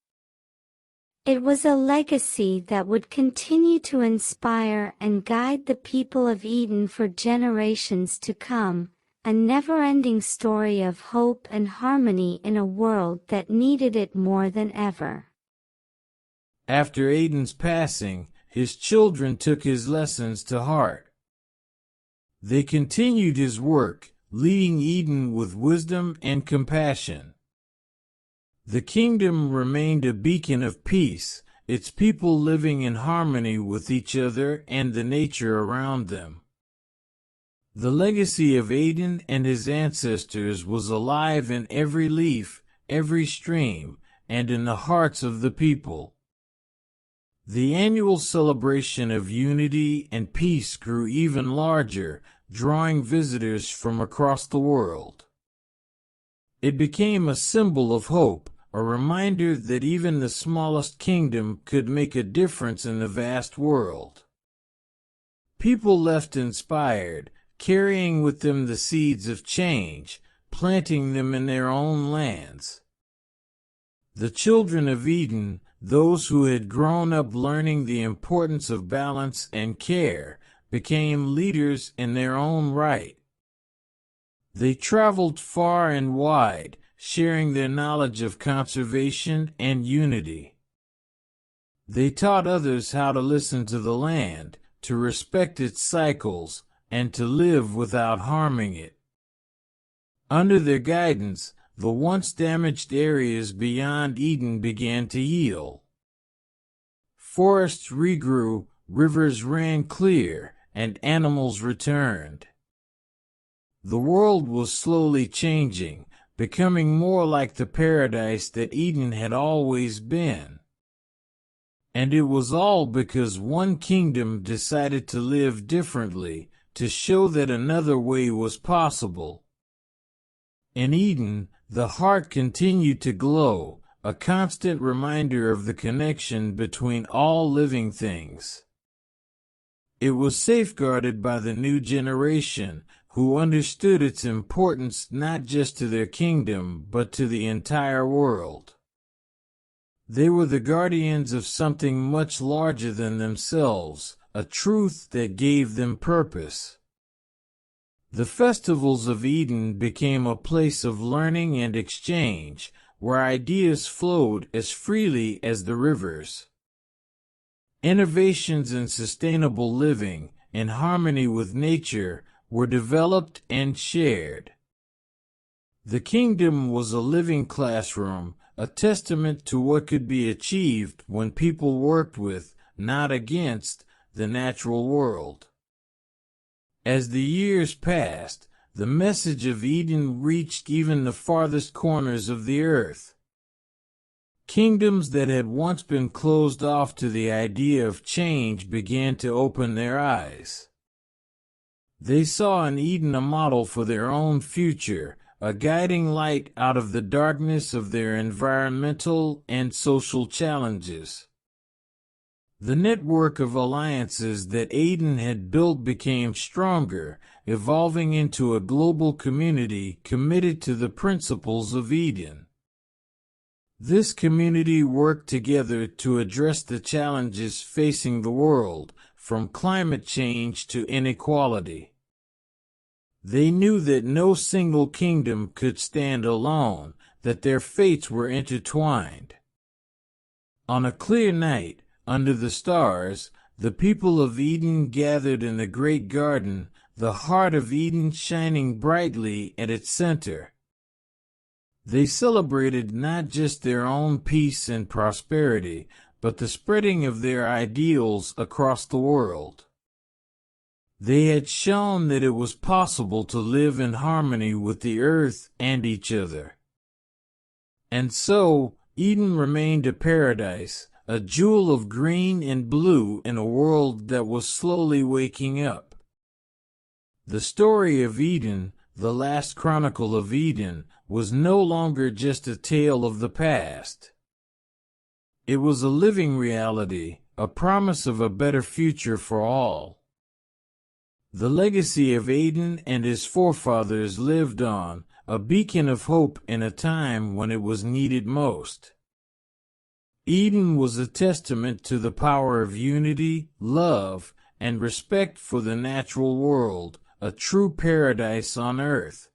It was a legacy that would continue to inspire and guide the people of Eden for generations to come, a never-ending story of hope and harmony in a world that needed it more than ever. After Aden's passing, his children took his lessons to heart. They continued his work, leading Eden with wisdom and compassion. The kingdom remained a beacon of peace, its people living in harmony with each other and the nature around them. The legacy of Aden and his ancestors was alive in every leaf, every stream, and in the hearts of the people. The annual celebration of unity and peace grew even larger, drawing visitors from across the world. It became a symbol of hope, a reminder that even the smallest kingdom could make a difference in the vast world. People left inspired, carrying with them the seeds of change, planting them in their own lands. The children of Eden, those who had grown up learning the importance of balance and care, became leaders in their own right. They traveled far and wide, sharing their knowledge of conservation and unity. They taught others how to listen to the land, to respect its cycles, and to live without harming it. Under their guidance, the once damaged areas beyond Eden began to heal. Forests regrew, rivers ran clear, and animals returned. The world was slowly changing, becoming more like the paradise that Eden had always been. And it was all because one kingdom decided to live differently, to show that another way was possible. In Eden, the heart continued to glow, a constant reminder of the connection between all living things. It was safeguarded by the new generation, who understood its importance not just to their kingdom but to the entire world. They were the guardians of something much larger than themselves, a truth that gave them purpose. The festivals of Eden became a place of learning and exchange, where ideas flowed as freely as the rivers. Innovations in sustainable living, in harmony with nature, were developed and shared. The kingdom was a living classroom, a testament to what could be achieved when people worked with, not against, the natural world. As the years passed, the message of Eden reached even the farthest corners of the earth. Kingdoms that had once been closed off to the idea of change began to open their eyes. They saw in Eden a model for their own future, a guiding light out of the darkness of their environmental and social challenges. The network of alliances that Eden had built became stronger, evolving into a global community committed to the principles of Eden. This community worked together to address the challenges facing the world, from climate change to inequality. They knew that no single kingdom could stand alone, that their fates were intertwined. On a clear night, under the stars, the people of Eden gathered in the great garden, the heart of Eden shining brightly at its center. They celebrated not just their own peace and prosperity, but the spreading of their ideals across the world. They had shown that it was possible to live in harmony with the earth and each other. And so, Eden remained a paradise, a jewel of green and blue in a world that was slowly waking up. The story of Eden, the last chronicle of Eden, was no longer just a tale of the past. It was a living reality, a promise of a better future for all. The legacy of Eden and his forefathers lived on, a beacon of hope in a time when it was needed most. Eden was a testament to the power of unity, love, and respect for the natural world, a true paradise on earth.